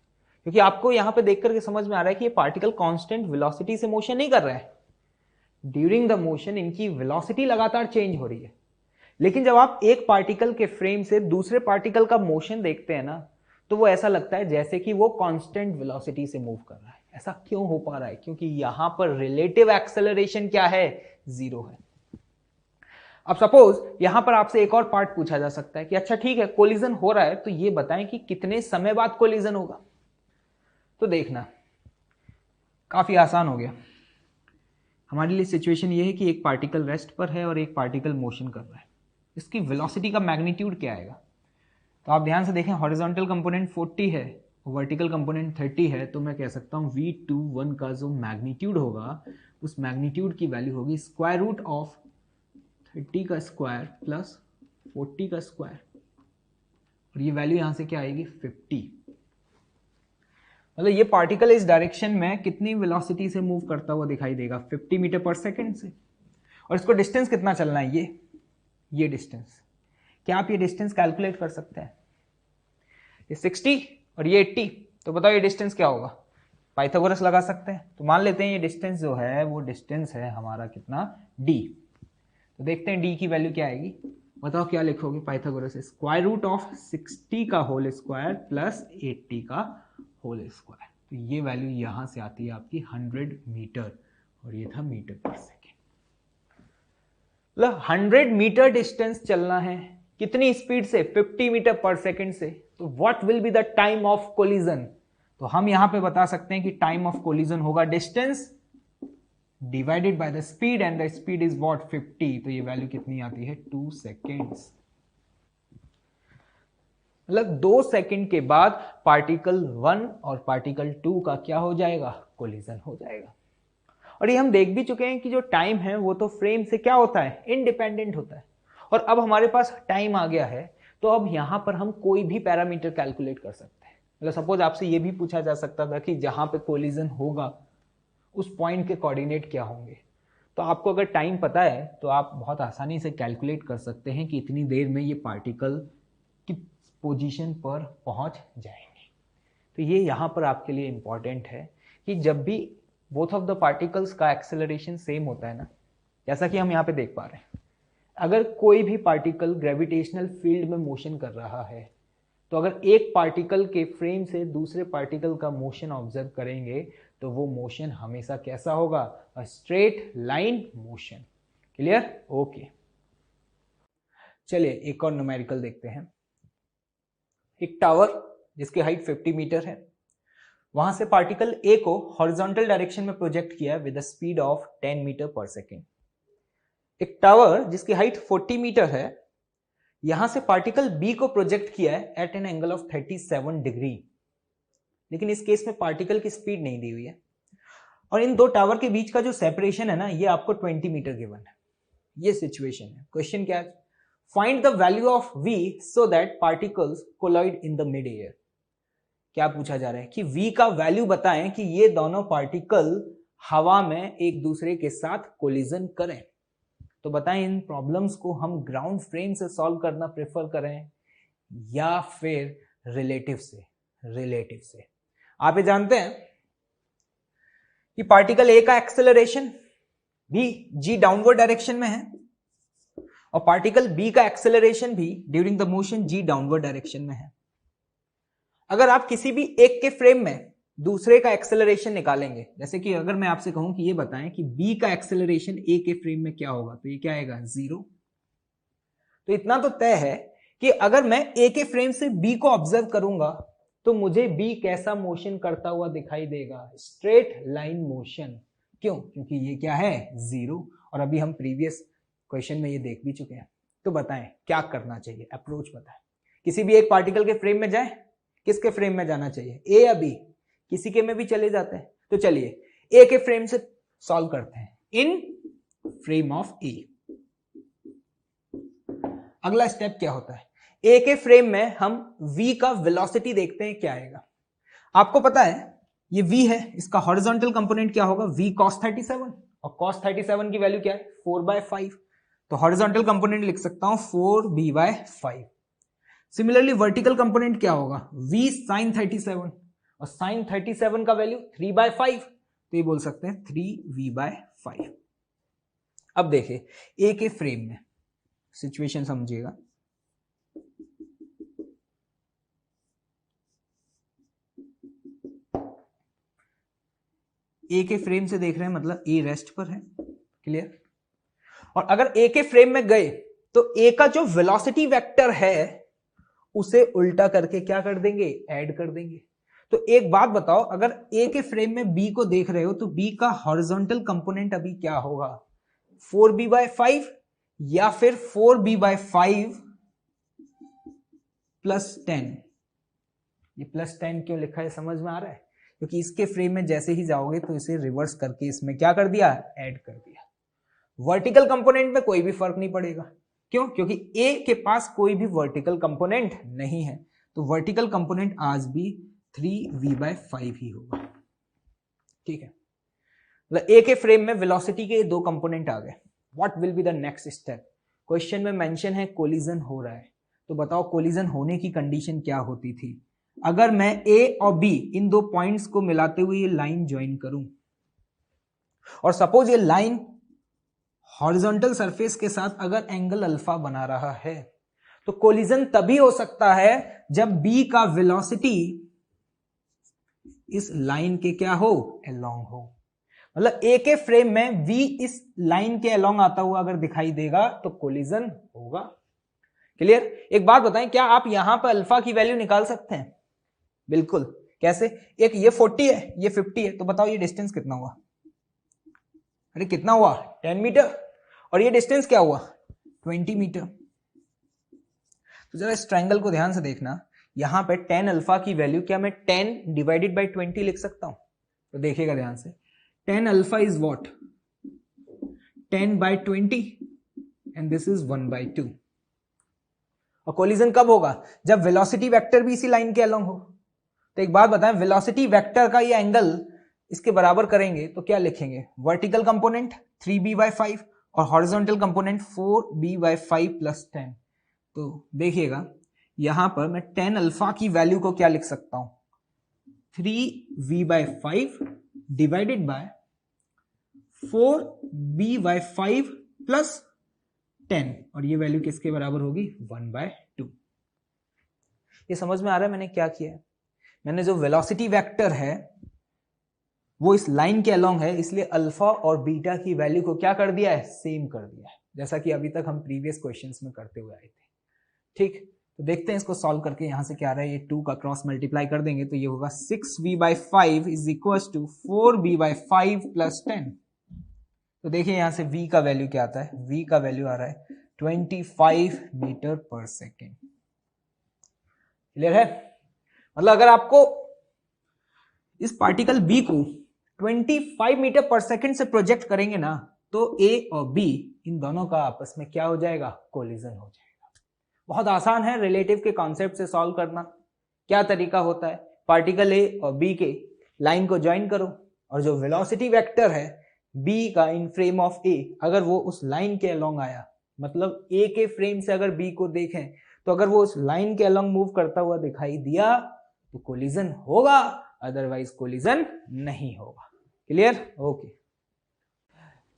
[SPEAKER 1] क्योंकि आपको यहां पे देख करके समझ में आ रहा है कि ये पार्टिकल कांस्टेंट वेलोसिटी से मोशन नहीं कर रहे हैं, ड्यूरिंग द मोशन इनकी वेलोसिटी लगातार चेंज हो रही है। लेकिन जब आप एक पार्टिकल के फ्रेम से दूसरे पार्टिकल का मोशन देखते हैं ना तो वो ऐसा लगता है जैसे कि वो कांस्टेंट वेलोसिटी से मूव कर रहा है। ऐसा क्यों हो पा रहा है, क्योंकि यहां पर रिलेटिव एक्सेलरेशन क्या है 0 है। अब सपोज यहां पर आपसे एक और पार्ट पूछा जा सकता है कि अच्छा ठीक है कोलिजन हो रहा है तो ये बताएं कि कितने समय बाद कोलिजन होगा। तो देखना काफी आसान हो गया हमारे लिए। सिचुएशन ये है कि एक पार्टिकल रेस्ट पर है और एक पार्टिकल मोशन कर रहा है, इसकी वेलोसिटी का मैग्नीट्यूड क्या आएगा। तो आप ध्यान से देखें हॉरिजॉन्टल कंपोनेंट 40 है और वर्टिकल कंपोनेंट 30 है, तो मैं कह सकता हूं V21 का जो मैग्नीट्यूड होगा उस मैग्नीट्यूड की वैल्यू होगी स्क्वायर रूट ऑफ 30 का स्क्वायर प्लस 40 का स्क्वायर, और ये वैल्यू यहां से क्या आएगी 50। मतलब ये पार्टिकल इस डायरेक्शन में कितनी वेलोसिटी से मूव करता हुआ दिखाई देगा 50 मीटर पर सेकेंड से। और इसको डिस्टेंस कितना चलना है ये डिस्टेंस, क्या आप ये डिस्टेंस कैलकुलेट कर सकते हैं। ये 60 और ये 80, तो बताओ ये डिस्टेंस क्या होगा, पाइथागोरस लगा सकते हैं। तो मान लेते हैं ये डिस्टेंस जो है वो डिस्टेंस है हमारा कितना d। तो देखते हैं d की वैल्यू क्या आएगी, बताओ क्या लिखोगे पाइथागोरस स्क्वायर रूट ऑफ 60 का होल स्क्वायर प्लस 80 का होल स्क्वायर। तो ये वैल्यू यहां से आती है आपकी 100 मीटर और ये था मीटर पर सेकेंड। मतलब 100 मीटर डिस्टेंस चलना है कितनी स्पीड से 50 मीटर पर सेकेंड से। तो what will be the time of collision, तो हम यहां पे बता सकते हैं कि टाइम ऑफ कोलिजन होगा distance divided by the speed and the speed is what 50। तो ये वैल्यू कितनी आती है 2 सेकेंड्स। मतलब 2 सेकेंड के बाद पार्टिकल 1 और पार्टिकल 2 का क्या हो जाएगा कोलिजन हो जाएगा। और ये हम देख भी चुके हैं कि जो टाइम है वो तो फ्रेम से क्या होता है इंडिपेंडेंट होता है। और अब हमारे पास टाइम आ गया है तो अब यहां पर हम कोई भी पैरामीटर कैलकुलेट कर सकते हैं। मतलब सपोज आपसे ये भी पूछा जा सकता था कि जहां पे कोलिजन होगा उस पॉइंट के कोऑर्डिनेट क्या होंगे। तो आपको अगर टाइम पता है तो आप बहुत आसानी से कैलकुलेट कर सकते हैं कि इतनी देर में ये पार्टिकल की पोजीशन पर पहुंच जाएंगे। तो ये यहाँ पर आपके लिए इंपॉर्टेंट है कि जब भी बोथ ऑफ द पार्टिकल्स का एक्सेलरेशन सेम होता है ना, जैसा कि हम यहाँ पे देख पा रहे हैं, अगर कोई भी पार्टिकल ग्रेविटेशनल फील्ड में मोशन कर रहा है, तो अगर एक पार्टिकल के फ्रेम से दूसरे पार्टिकल का मोशन ऑब्जर्व करेंगे तो वो मोशन हमेशा कैसा होगा? A straight line motion. Clear? Okay, चलिए एक और न्यूमेरिकल देखते हैं। एक टावर जिसकी हाइट 50 मीटर है, वहां से पार्टिकल ए को हॉरिजॉन्टल डायरेक्शन में प्रोजेक्ट किया with the speed of 10 metre per second. एक टावर जिसकी हाइट 40 मीटर है, यहां से पार्टिकल बी को प्रोजेक्ट किया है at an angle of 37 degree, लेकिन इस केस में पार्टिकल की स्पीड नहीं दी हुई है, और इन दो टावर के बीच का जो सेपरेशन है ना, ये आपको 20 मीटर गिवन है। ये सिचुएशन है। क्वेश्चन क्या है? Find the value of v so that particles collide in the mid air. क्या पूछा जा रहा है कि v का वैल्यू बताएं कि ये दोनों पार्टिकल हवा में एक दूसरे के साथ कोलिजन करें। तो बताएं इन प्रॉब्लम्स को हम ग्राउंड फ्रेम से सॉल्व करना प्रेफर करें या फिर रिलेटिव से। आप ये जानते हैं कि पार्टिकल ए का एक्सेलरेशन भी g डाउनवर्ड डायरेक्शन में है, और पार्टिकल बी का एक्सेलरेशन भी during the motion g downward direction में है। अगर आप किसी भी एक के फ्रेम में दूसरे का एक्सेलरेशन निकालेंगे, जैसे कि अगर मैं आपसे कहूं कि ये बताएं कि b का एक्सेलरेशन a के फ्रेम में क्या होगा, तो ये क्या आएगा? 0। तो इतना तो तय है कि अगर मैं a के फ्रेम से b को ऑब्जर्व करूंगा तो मुझे b कैसा मोशन करता हुआ दिखाई देगा? Straight line motion. क्यों? क्योंकि ये क्या है? 0, और अभी हम प्रीवियस क्वेश्चन में ये देख भी चुके हैं। तो बताएं क्या करना चाहिए, अप्रोच बताएं। किसी भी एक पार्टिकल के फ्रेम में जाए, किसके फ्रेम में जाना चाहिए? ए या बी? किसी के में भी चले जाते हैं। तो चलिए ए के फ्रेम से सॉल्व करते हैं, इन फ्रेम ऑफ ए। अगला स्टेप क्या होता है? ए के फ्रेम में हम v का वेलोसिटी देखते हैं क्या आएगा। आपको पता है ये v है, इसका हॉरिजॉन्टल कंपोनेंट क्या होगा? v cos 37, और cos 37 की वैल्यू क्या है? 4/5। तो हॉरिजॉन्टल कंपोनेंट लिख सकता हूं 4b/5। सिमिलरली वर्टिकल कंपोनेंट क्या होगा? v sin 37, और sin 37 का वैल्यू 3/5, तो ये बोल सकते हैं 3v/5। अब देखिए ए के फ्रेम में सिचुएशन समझिएगा। ए के फ्रेम से देख रहे हैं, मतलब ए रेस्ट पर है। क्लियर? और अगर ए के फ्रेम में गए तो ए का जो वेलोसिटी वेक्टर है उसे उल्टा करके क्या कर देंगे? ऐड कर देंगे। तो एक बात बताओ, अगर ए के फ्रेम में बी को देख रहे हो तो बी का हॉरिजॉन्टल कंपोनेंट अभी क्या होगा? 4b/5 या फिर 4b/5 प्लस 10। ये प्लस 10 क्यों लिखा है समझ में आ रहा है? क्योंकि इसके फ्रेम में जैसे ही जाओगे तो इसे रिवर्स करके इसमें क्या कर दिया? ऐड कर दिया। वर्टिकल कंपोनेंट में कोई भी फर्क नहीं पड़ेगा। क्यों? क्योंकि ए के पास कोई भी वर्टिकल कंपोनेंट नहीं है, तो वर्टिकल कंपोनेंट आज भी 3v/5 ही होगा। ठीक है, मतलब ए के फ्रेम में वेलोसिटी के दो कंपोनेंट आ गए। What will be the next step? Question में मेंशन है कोलिजन हो रहा है, तो बताओ कोलिजन होने की कंडीशन क्या होती थी? अगर मैं ए और बी इन दो पॉइंट्स को मिलाते हुए ये लाइन ज्वाइन करूं, और सपोज ये लाइन हॉरिजॉन्टल सरफेस के साथ अगर एंगल अल्फा बना रहा है, तो कोलिजन तभी हो सकता है जब बी का वेलोसिटी इस लाइन के क्या हो? अलोंग हो। मतलब ए के फ्रेम में v इस लाइन के अलोंग आता हुआ अगर दिखाई देगा तो कोलिजन होगा। क्लियर? एक बात बताएं, क्या आप यहां पर अल्फा की वैल्यू निकाल सकते हैं? बिल्कुल। कैसे? एक ये 40 है, ये 50 है, तो बताओ ये डिस्टेंस कितना हुआ? अरे कितना हुआ? 10 मीटर। और ये डिस्टेंस क्या हुआ? 20 मीटर। तो जरा इस ट्रायंगल को ध्यान से देखना, यहां पे tan अल्फा की वैल्यू क्या मैं 10 डिवाइडेड बाई 20 लिख सकता हूं? तो देखिएगा ध्यान से, tan alpha is what? 10/20 and this is 1/2। और कोलिजन कब होगा? जब वेलोसिटी वेक्टर भी इसी लाइन के अलोंग हो। तो एक बात बताएं, वेलोसिटी वेक्टर का ये एंगल इसके बराबर करेंगे तो क्या लिखेंगे? वर्टिकल कंपोनेंट 3b/5 और हॉरिजॉन्टल कंपोनेंट 4b/5 प्लस 10। तो देखिएगा यहां पर मैं tan अल्फा की वैल्यू को क्या लिख सकता हूं? 3v/5 divided by 4b/5 plus 10, और ये वैल्यू किसके बराबर होगी 1/2। ये समझ में आ रहा है मैंने क्या किया है? मैंने जो वेलोसिटी वेक्टर है वो इस लाइन के अलोंग है, इसलिए अल्फा और बीटा की वैल्यू को क्या कर दिया है, सेम कर दिया है, जैसा कि अभी तक हम प्रीवियस क्वेश्चंस में करते हुए आए थे। ठीक, तो देखते हैं इसको सॉल्व करके यहां से क्या आ रहा है। ये 2 का क्रॉस मल्टीप्लाई कर देंगे तो ये होगा 6v/5 is equal to 4b/5 plus 10। तो देखिए यहां से v का वैल्यू क्या आता है, v का वैल्यू आ रहा है 25 मीटर पर सेकेंड। क्लियर है? मतलब अगर आपको इस पार्टिकल b को 25 मीटर पर सेकेंड से प्रोजेक्ट करेंगे ना, तो a और b इन दोनों का आपस में क्या हो जाएगा, कोलिजन हो जाएगा। बहुत आसान है रिलेटिव के कॉन्सेप्ट से सॉल्व करना। क्या तरीका होता है, पार्टिकल a और b के लाइन को ज्वाइन करो, और जो वेलोसिटी वेक्टर है b का इन फ्रेम ऑफ a, अगर वो उस लाइन के अलोंग आया, मतलब a के फ्रेम से अगर b को देखें तो अगर वो उस लाइन के अलोंग मूव करता हुआ दिखाई दिया तो कोलिजन होगा, अदरवाइज कोलिजन नहीं होगा। क्लियर? ओके,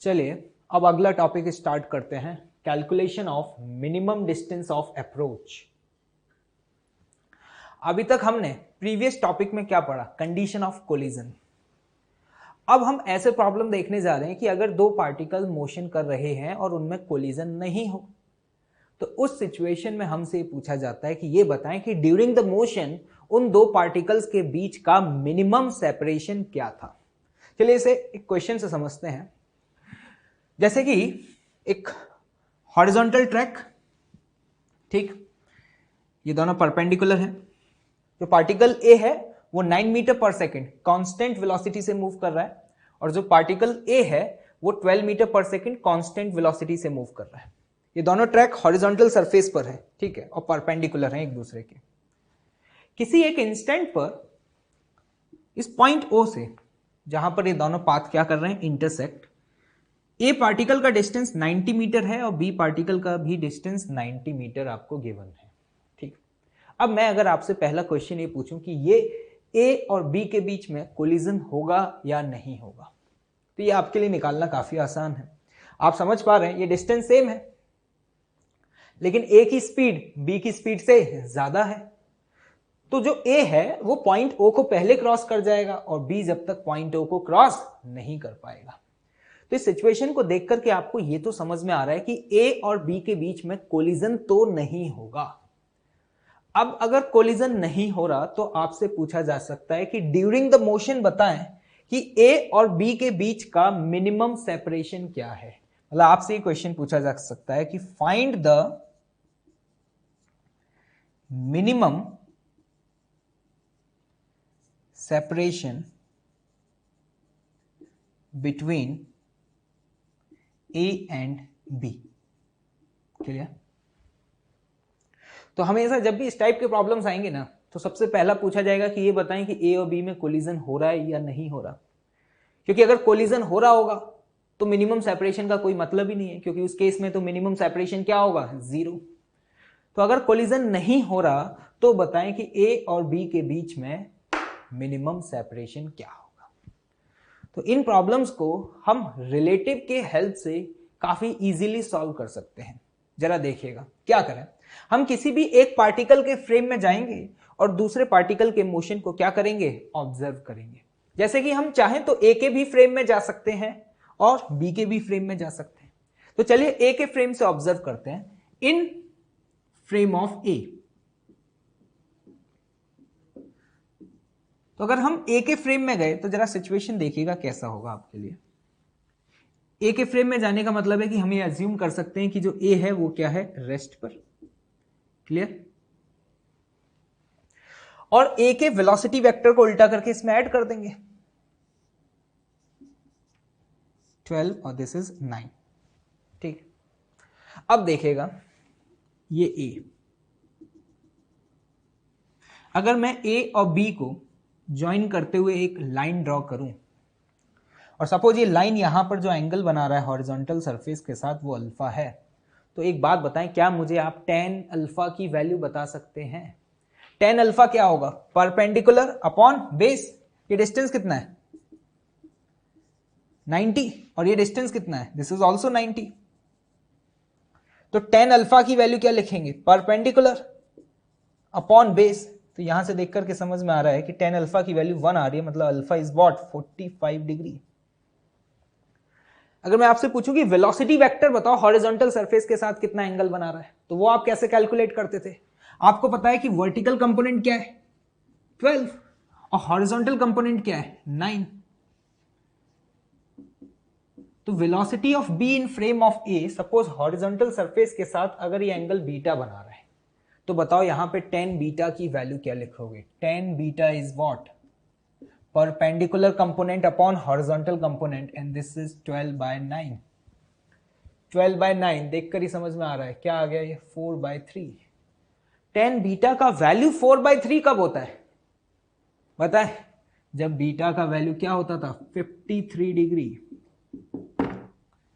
[SPEAKER 1] चलिए अब अगला टॉपिक स्टार्ट करते हैं, calculation of minimum distance of approach. अभी तक हमने प्रीवियस टॉपिक में क्या पढ़ा, कंडीशन ऑफ कोलिजन। अब हम ऐसे प्रॉब्लम देखने जा रहे हैं कि अगर दो पार्टिकल मोशन कर रहे हैं और उनमें कोलिजन नहीं हो, तो उस सिचुएशन में हमसे पूछा जाता है कि ये बताएं कि ड्यूरिंग द मोशन उन दो पार्टिकल्स के बीच का मिनिमम सेपरेशन क्या था। चलिए इसे एक क्वेश्चन से समझते हैं। जैसे कि एक हॉरिजॉन्टल ट्रैक, ठीक, ये दोनों परपेंडिकुलर हैं। जो पार्टिकल ए है वो 9 metre per second constant velocity से मूव कर रहा है, और जो पार्टिकल ए है वो 12 metre per second constant velocity से मूव कर रहा है। ये दोनों ट्रैक हॉरिजॉन्टल सरफेस पर है, ठीक है, और परपेंडिकुलर हैं एक दूसरे के। किसी एक इंस्टेंट पर इस पॉइंट ओ से, जहां पर ये दोनों पाथ क्या कर रहे हैं, इंटरसेक्ट, ए पार्टिकल का डिस्टेंस 90 मीटर है और बी पार्टिकल का भी डिस्टेंस 90 मीटर आपको गिवन है। ठीक, अब मैं अगर आपसे पहला क्वेश्चन ये पूछूं कि ये ए और बी के बीच में कोलिजन होगा या नहीं होगा, तो ये आपके लिए निकालना काफी आसान है। आप समझ पा रहे हैं ये डिस्टेंस सेम है, लेकिन ए की स्पीड बी की स्पीड से ज्यादा है, तो जो ए है वो पॉइंट ओ को पहले क्रॉस कर जाएगा और बी जब तक पॉइंट ओ को क्रॉस नहीं कर पाएगा। तो इस सिचुएशन को देख करके आपको ये तो समझ में आ रहा है कि ए और बी के बीच में कोलिजन तो नहीं होगा। अब अगर कोलिजन नहीं हो रहा तो आपसे पूछा जा सकता है कि ड्यूरिंग द मोशन बताएं कि ए और बी के बीच का मिनिमम सेपरेशन क्या है। मतलब आपसे ये क्वेश्चन पूछा जा सकता है कि find the minimum separation between A and B. Clear? तो हमेशा जब भी इस टाइप के प्रॉब्लम्स आएंगे ना, तो सबसे पहला पूछा जाएगा कि ये बताएं कि ए और बी में कोलिजन हो रहा है या नहीं हो रहा। क्योंकि अगर कोलिजन हो रहा होगा तो मिनिमम सेपरेशन का कोई मतलब ही नहीं है, क्योंकि उस केस में तो मिनिमम सेपरेशन क्या होगा, 0। तो अगर कोलिजन नहीं हो रहा तो बताएं कि ए और बी के बीच में मिनिमम सेपरेशन क्या होगा। तो इन प्रॉब्लम्स को हम रिलेटिव के हेल्प से काफी इजीली सॉल्व कर सकते हैं। जरा देखिएगा क्या करें, हम किसी भी एक पार्टिकल के फ्रेम में जाएंगे और दूसरे पार्टिकल के मोशन को क्या करेंगे, ऑब्जर्व करेंगे। जैसे कि हम चाहें तो ए के भी फ्रेम में जा सकते हैं और बी के भी फ्रेम में जा सकते हैं। तो चलिए ए के फ्रेम से ऑब्जर्व करते हैं, इन फ्रेम ऑफ ए। तो अगर हम ए के फ्रेम में गए तो जरा सिचुएशन देखिएगा कैसा होगा आपके लिए। ए के फ्रेम में जाने का मतलब है कि हम ये अज्यूम कर सकते हैं कि जो ए है वो क्या है, रेस्ट पर। क्लियर? और ए के वेलोसिटी वेक्टर को उल्टा करके इसमें ऐड कर देंगे, 12 और दिस इज 9। ठीक, अब देखिएगा ये ए, अगर मैं ए और बी को ज्वाइन करते हुए एक लाइन ड्रॉ करूं, और सपोज ये लाइन यहां पर जो एंगल बना रहा है हॉरिजॉन्टल सरफेस के साथ वो अल्फा है, तो एक बात बताएं, क्या मुझे आप tan अल्फा की वैल्यू बता सकते हैं? tan अल्फा क्या होगा, परपेंडिकुलर अपॉन बेस। ये डिस्टेंस कितना है, 90 और ये डिस्टेंस कितना है, दिस इज ऑल्सो 90। तो tan अल्फा की वैल्यू क्या लिखेंगे, परपेंडिकुलर अपॉन बेस। तो यहां से देख करके समझ में आ रहा है कि tan अल्फा की वैल्यू 1 आ रही है, मतलब अल्फा इज व्हाट 45 डिग्री। अगर मैं आपसे पूछूं कि वेलोसिटी वेक्टर बताओ हॉरिजॉन्टल सरफेस के साथ कितना एंगल बना रहा है, तो वो आप कैसे कैलकुलेट करते थे। आपको पता है कि वर्टिकल कंपोनेंट क्या है 12 और हॉरिजॉन्टल कंपोनेंट क्या है 9। तो velocity of B in frame of A, suppose horizontal surface के साथ अगर ये एंगल बीटा बना रहा है, तो बताओ यहां पे tan बीटा की वैल्यू क्या लिखोगे। tan beta is what, perpendicular component upon horizontal component, and this is 12/9। 12/9 देखकर ही समझ में आ रहा है क्या आ गया, ये 4/3। tan बीटा का वैल्यू 4/3 कब होता है बताए, जब बीटा का वैल्यू क्या होता था 53 डिग्री।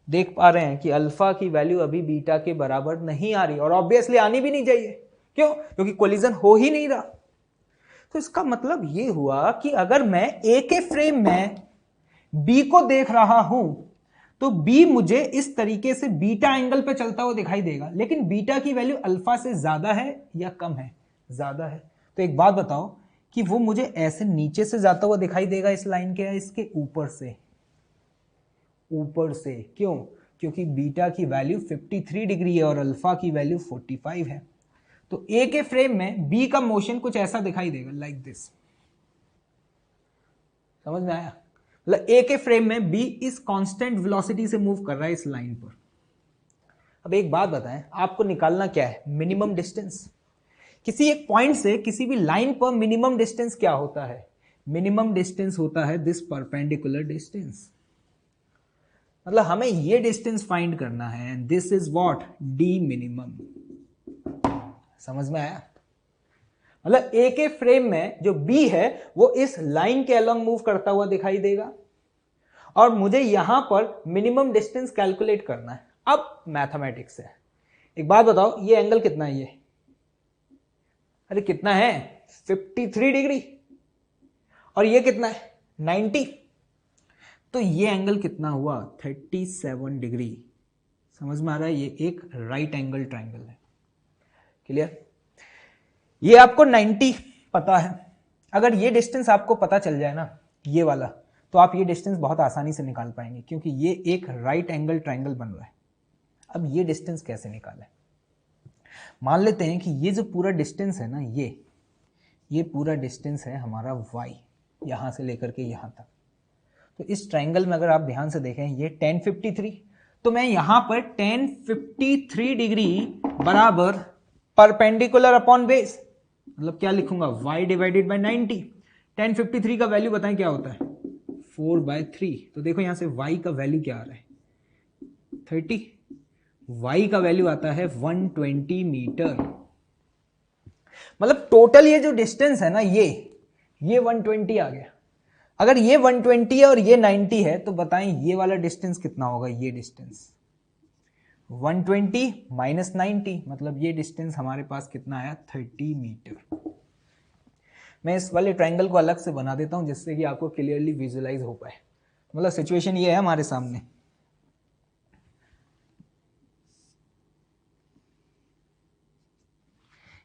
[SPEAKER 1] देख पा रहे हैं कि अल्फा की वैल्यू अभी बीटा के बराबर नहीं आ रही, और ऑब्वियसली आनी भी नहीं चाहिए। क्यों, क्योंकि कोलिजन हो ही नहीं रहा। तो इसका मतलब ये हुआ कि अगर मैं ए के फ्रेम में बी को देख रहा हूं, तो बी मुझे इस तरीके से बीटा एंगल पे चलता हुआ दिखाई देगा, लेकिन बीटा की वैल्यू अल्फा से ज्यादा है या कम है, ज्यादा है। तो एक बात बताओ कि वो मुझे ऐसे नीचे से जाता हुआ दिखाई देगा इस लाइन के, या इसके ऊपर से, ऊपर से। क्यों, क्योंकि बीटा की वैल्यू 53 डिग्री है और अल्फा की वैल्यू 45 है। तो ए के फ्रेम में बी का मोशन कुछ ऐसा दिखाई देगा, लाइक दिस। समझ में आया, मतलब ए के फ्रेम में बी इस कांस्टेंट वेलोसिटी से मूव कर रहा है इस लाइन पर। अब एक बात बताएं, आपको निकालना क्या है, मिनिमम डिस्टेंस। किसी एक पॉइंट से किसी भी लाइन पर मिनिमम डिस्टेंस क्या होता है, मिनिमम डिस्टेंस होता है दिस परपेंडिकुलर डिस्टेंस। मतलब हमें ये डिस्टेंस फाइंड करना है, this is what D minimum. समझ में आया, मतलब ए के फ्रेम में जो बी है वो इस लाइन के अलोंग मूव करता हुआ दिखाई देगा, और मुझे यहां पर मिनिमम डिस्टेंस कैलकुलेट करना है। अब मैथमेटिक्स है, एक बात बताओ ये एंगल कितना है, ये अरे कितना है 53 डिग्री, और ये कितना है 90, तो ये एंगल कितना हुआ 37 डिग्री। समझ में आ रहा है, ये एक राइट एंगल ट्रायंगल है। क्लियर, ये आपको 90 पता है। अगर ये डिस्टेंस आपको पता चल जाए ना, ये वाला, तो आप ये डिस्टेंस बहुत आसानी से निकाल पाएंगे, क्योंकि ये एक राइट एंगल ट्रायंगल बन रहा है। अब ये डिस्टेंस कैसे निकालें, मान लेते हैं कि ये जो पूरा डिस्टेंस है ना, ये पूरा डिस्टेंस है हमारा y, यहां से लेकर के यहां तक। तो इस ट्रायंगल में अगर आप ध्यान से देखें, ये tan 53, तो मैं यहां पर tan 53 डिग्री बराबर परपेंडिकुलर अपॉन बेस, मतलब क्या लिखूंगा y डिवाइडेड बाय 90। tan 53 का वैल्यू बताएं क्या होता है 4/3। तो देखो यहां से y का वैल्यू क्या आ रहा है 30, y का वैल्यू आता है 120 मीटर। मतलब टोटल ये जो डिस्टेंस है ना, ये 120 आ गया। अगर ये 120 है और ये 90 है, तो बताएं ये वाला डिस्टेंस कितना होगा, ये डिस्टेंस 120 माइनस 90, मतलब ये डिस्टेंस हमारे पास कितना आया 30 मीटर। मैं इस वाले ट्रायंगल को अलग से बना देता हूं जिससे कि आपको क्लियरली विजुअलाइज हो पाए। मतलब सिचुएशन ये है हमारे सामने,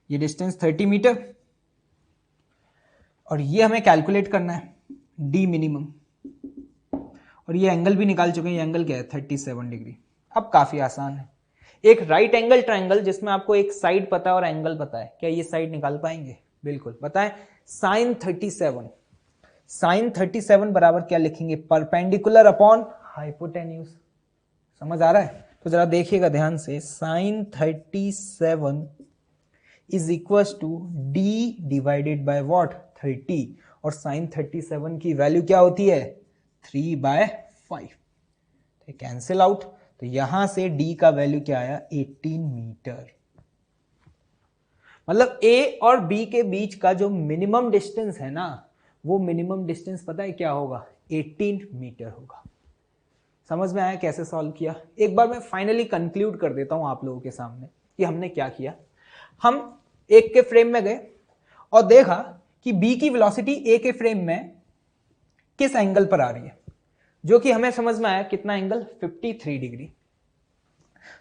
[SPEAKER 1] ये डिस्टेंस 30 मीटर, और ये हमें कैलकुलेट करना है डी मिनिमम, और ये एंगल भी निकाल चुके हैं, ये एंगल क्या है 37 डिग्री। अब काफी आसान है, एक राइट एंगल ट्रायंगल जिसमें आपको एक साइड पता है और एंगल पता है, क्या ये साइड निकाल पाएंगे, बिल्कुल। बताएं साइन 37, साइन 37 बराबर क्या लिखेंगे परपेंडिकुलर अपॉन हाइपोटेन्यूज। समझ आ रहा है, तो जरा देखिएगा ध्यान से, sine 37 is equal to D divided by what 30, और साइन 37 की वैल्यू क्या होती है 3/5, कैंसिल आउट। तो यहां से d का वैल्यू क्या आया 18 मीटर। मतलब a और b के बीच का जो मिनिमम डिस्टेंस है ना, वो मिनिमम डिस्टेंस पता है क्या होगा 18 मीटर होगा। समझ में आया कैसे सॉल्व किया। एक बार मैं फाइनली कंक्लूड कर देता हूं आप लोगों के सामने कि हमने क्या किया। हम एक के फ्रेम में गए और देखा कि b की वेलोसिटी a के फ्रेम में किस एंगल पर आ रही है। जो कि हमें समझ में आया कितना एंगल 53 डिग्री।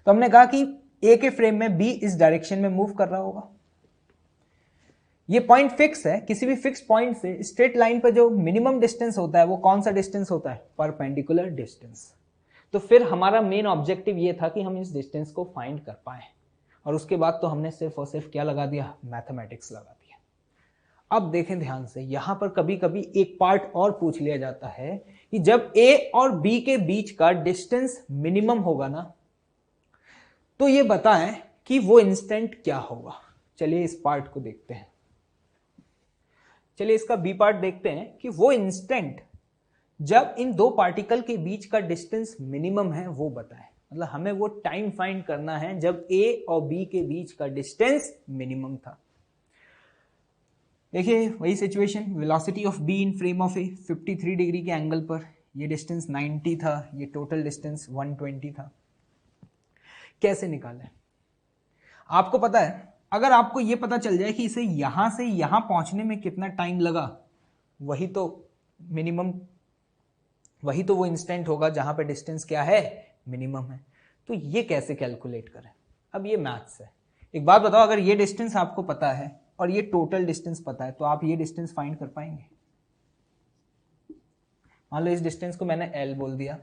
[SPEAKER 1] तो हमने कहा कि ए के फ्रेम में बी इस डायरेक्शन में मूव कर रहा होगा। ये पॉइंट फिक्स है, किसी भी फिक्स पॉइंट से स्ट्रेट लाइन पर जो मिनिमम डिस्टेंस होता है वो कौन सा डिस्टेंस होता है? Perpendicular distance. तो फिर हमारा मेन ऑब्जेक्टिव ये था कि हम इस डिस्टेंस को फाइंड कर पाए, और उसके बाद तो हमने सिर्फ और सिर्फ क्या लगा दिया? मैथमेटिक्स लगा दिया। अब देखें ध्यान से, यहां पर कभी कभी एक पार्ट और पूछ लिया जाता है कि जब ए और बी के बीच का डिस्टेंस मिनिमम होगा ना, तो ये बताएं कि वो इंस्टेंट क्या होगा। चलिए इस पार्ट को देखते हैं। चलिए इसका बी पार्ट देखते हैं कि वो इंस्टेंट जब इन दो पार्टिकल के बीच का डिस्टेंस मिनिमम है वो बताएं। मतलब हमें वो टाइम फाइंड करना है जब ए और बी के बीच का डिस्टेंस मिनिमम था। देखिए वही situation, velocity of B in frame of A 53 degree के एंगल पर, ये डिस्टेंस 90 था, ये टोटल डिस्टेंस 120 था। कैसे निकालें? आपको पता है, अगर आपको ये पता चल जाए कि इसे यहां से यहां पहुंचने में कितना टाइम लगा, वही तो मिनिमम, वही तो वो इंस्टेंट होगा जहां पे डिस्टेंस क्या है? मिनिमम है। तो ये कैसे कैलकुलेट करें? अब ये मैथ्स है। एक बात बताओ, अगर ये डिस्टेंस आपको पता है और ये टोटल डिस्टेंस पता है, तो आप ये डिस्टेंस फाइंड कर पाएंगे? मान लो इस डिस्टेंस को मैंने L बोल दिया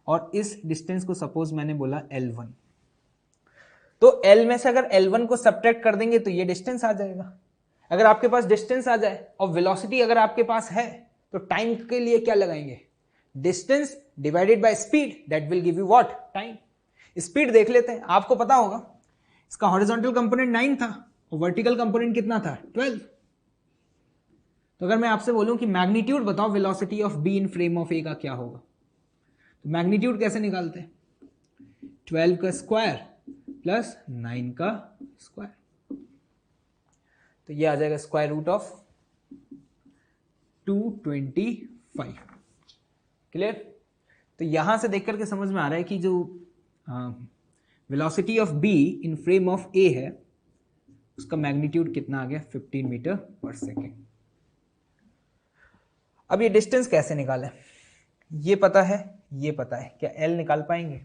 [SPEAKER 1] और इस डिस्टेंस को सपोज मैंने बोला L1, तो L में से अगर L1 को सब्ट्रैक्ट कर देंगे तो ये डिस्टेंस आ जाएगा। अगर आपके पास डिस्टेंस आ जाए और वेलोसिटी अगर आपके पास है, तो टाइम के लिए क्या लगाएंगे? Distance divided by speed, that will give you what? Time. Speed देख लेते हैं। आपको पता होगा इसका हॉरिजॉन्टल कंपोनेंट 9 था और वर्टिकल कंपोनेंट कितना था? 12। तो अगर मैं आपसे बोलूं कि मैग्नीट्यूड बताओ velocity of B in frame of A का क्या होगा, तो मैग्नीट्यूड कैसे निकालते हैं? 12 का स्क्वायर प्लस 9 का स्क्वायर, तो ये आ जाएगा स्क्वायर रूट ऑफ 225। क्लियर? तो यहां से देख करके समझ में आ रहा है कि जो velocity of B in frame of A है उसका मैग्नीट्यूड कितना आ गया? 15 मीटर पर सेकेंड। अब ये डिस्टेंस कैसे निकालें? ये पता है, ये पता है, क्या L निकाल पाएंगे?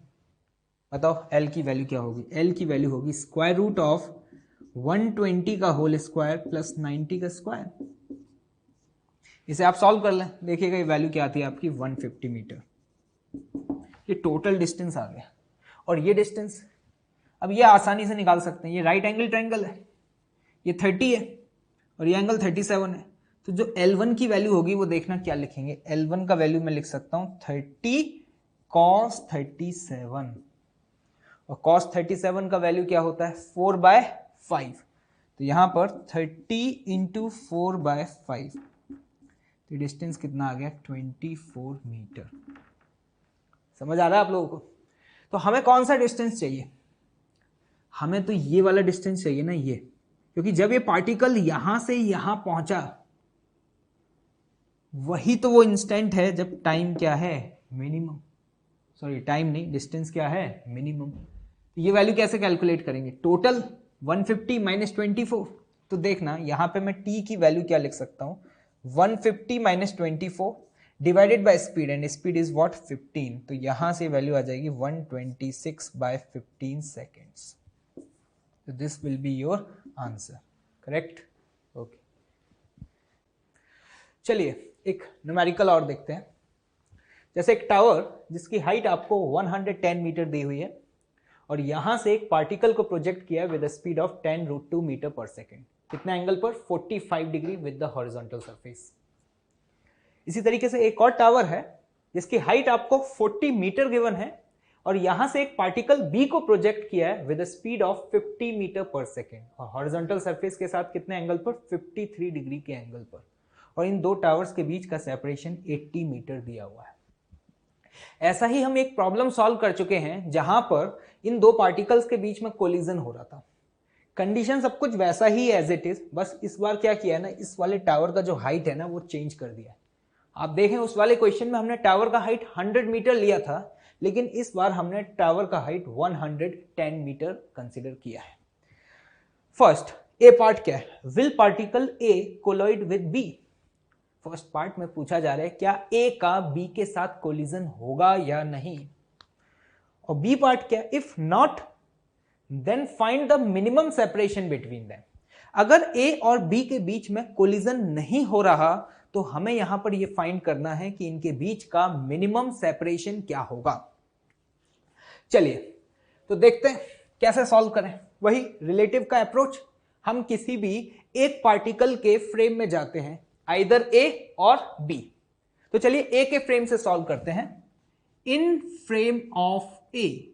[SPEAKER 1] बताओ L की वैल्यू क्या होगी? L की वैल्यू होगी स्क्वायर रूट ऑफ 120 का होल स्क्वायर प्लस 90 का स्क्वायर। इसे आप सॉल्व कर लें, देखिएगा ये वैल्यू क्या आती है आपकी? 150 मीटर। ये टोटल डिस्टेंस आ गया। और ये डिस्टेंस अब ये आसानी से निकाल सकते हैं, ये राइट एंगल ट्रायंगल है, ये 30 है और ये एंगल 37 है। तो जो L1 की वैल्यू होगी वो देखना क्या लिखेंगे? L1 का वैल्यू मैं लिख सकता हूं 30 cos 37, और cos 37 का वैल्यू क्या होता है? 4/5। तो यहां पर 30 इंटू 4/5, तो डिस्टेंस कितना आ गया? 24 मीटर। समझ आ रहा है आप लोगों को? तो हमें कौन सा डिस्टेंस चाहिए? हमें तो ये वाला डिस्टेंस चाहिए ना, ये, क्योंकि जब ये पार्टिकल यहां से यहां पहुंचा, वही तो वो इंस्टेंट है जब टाइम क्या है? मिनिमम। सॉरी टाइम नहीं, डिस्टेंस क्या है? मिनिमम। ये वैल्यू कैसे कैलकुलेट करेंगे? Total 150 minus 24। तो देखना यहां पे मैं t की वैल्यू क्या लिख सकता हूं? 150 minus 24 divided by speed, and speed is what? 15। तो यहां से वैल्यू आ जाएगी 126/15 सेकेंड्स। तो this will be your answer. Correct? Okay, चलिए एक न्यूमेरिकल और देखते हैं। जैसे एक टावर जिसकी हाइट आपको 110 मीटर दी हुई है और यहां से एक पार्टिकल को प्रोजेक्ट किया with speed of 10√2 metre per second. कितना एंगल पर? 45 degree with the horizontal surface. इसी तरीके से एक और टावर है जिसकी हाइट आपको 40 मीटर गिवन है और यहां से एक पार्टिकल बी को प्रोजेक्ट किया है with speed of 50 metre per second और हॉरिजॉन्टल सरफेस के साथ कितने एंगल पर? 53 डिग्री के एंगल पर। और इन दो टावर्स के बीच का सेपरेशन 80 मीटर दिया हुआ है। ऐसा ही हम एक प्रॉब्लम सॉल्व कर चुके हैं जहां पर इन दो पार्टिकल्स के बीच में कोलिजन हो रहा था। कंडीशन सब कुछ वैसा ही एज इट इज, बस इस बार क्या किया है ना, इस वाले टावर का जो हाइट है ना वो चेंज कर दिया है। आप देखें उस वाले क्वेश्चन में हमने टावर का हाइट 100 मीटर लिया था, लेकिन इस बार हमने टावर का हाइट 110 मीटर कंसिडर किया है। फर्स्ट ए पार्ट क्या है? Will particle A collide with B? First part में पूछा जा रहा है क्या ए का बी के साथ कोलिजन होगा या नहीं, और बी पार्ट क्या, if not then find the minimum separation between them. अगर ए और बी के बीच में कोलिजन नहीं हो रहा तो हमें यहां पर यह फाइंड करना है कि इनके बीच का मिनिमम सेपरेशन क्या होगा। चलिए तो देखते हैं कैसे सॉल्व करें। वही रिलेटिव का अप्रोच, हम किसी भी एक पार्टिकल के फ्रेम में जाते हैं, आइदर ए और बी। तो चलिए ए के फ्रेम से सॉल्व करते हैं। इन फ्रेम ऑफ ए,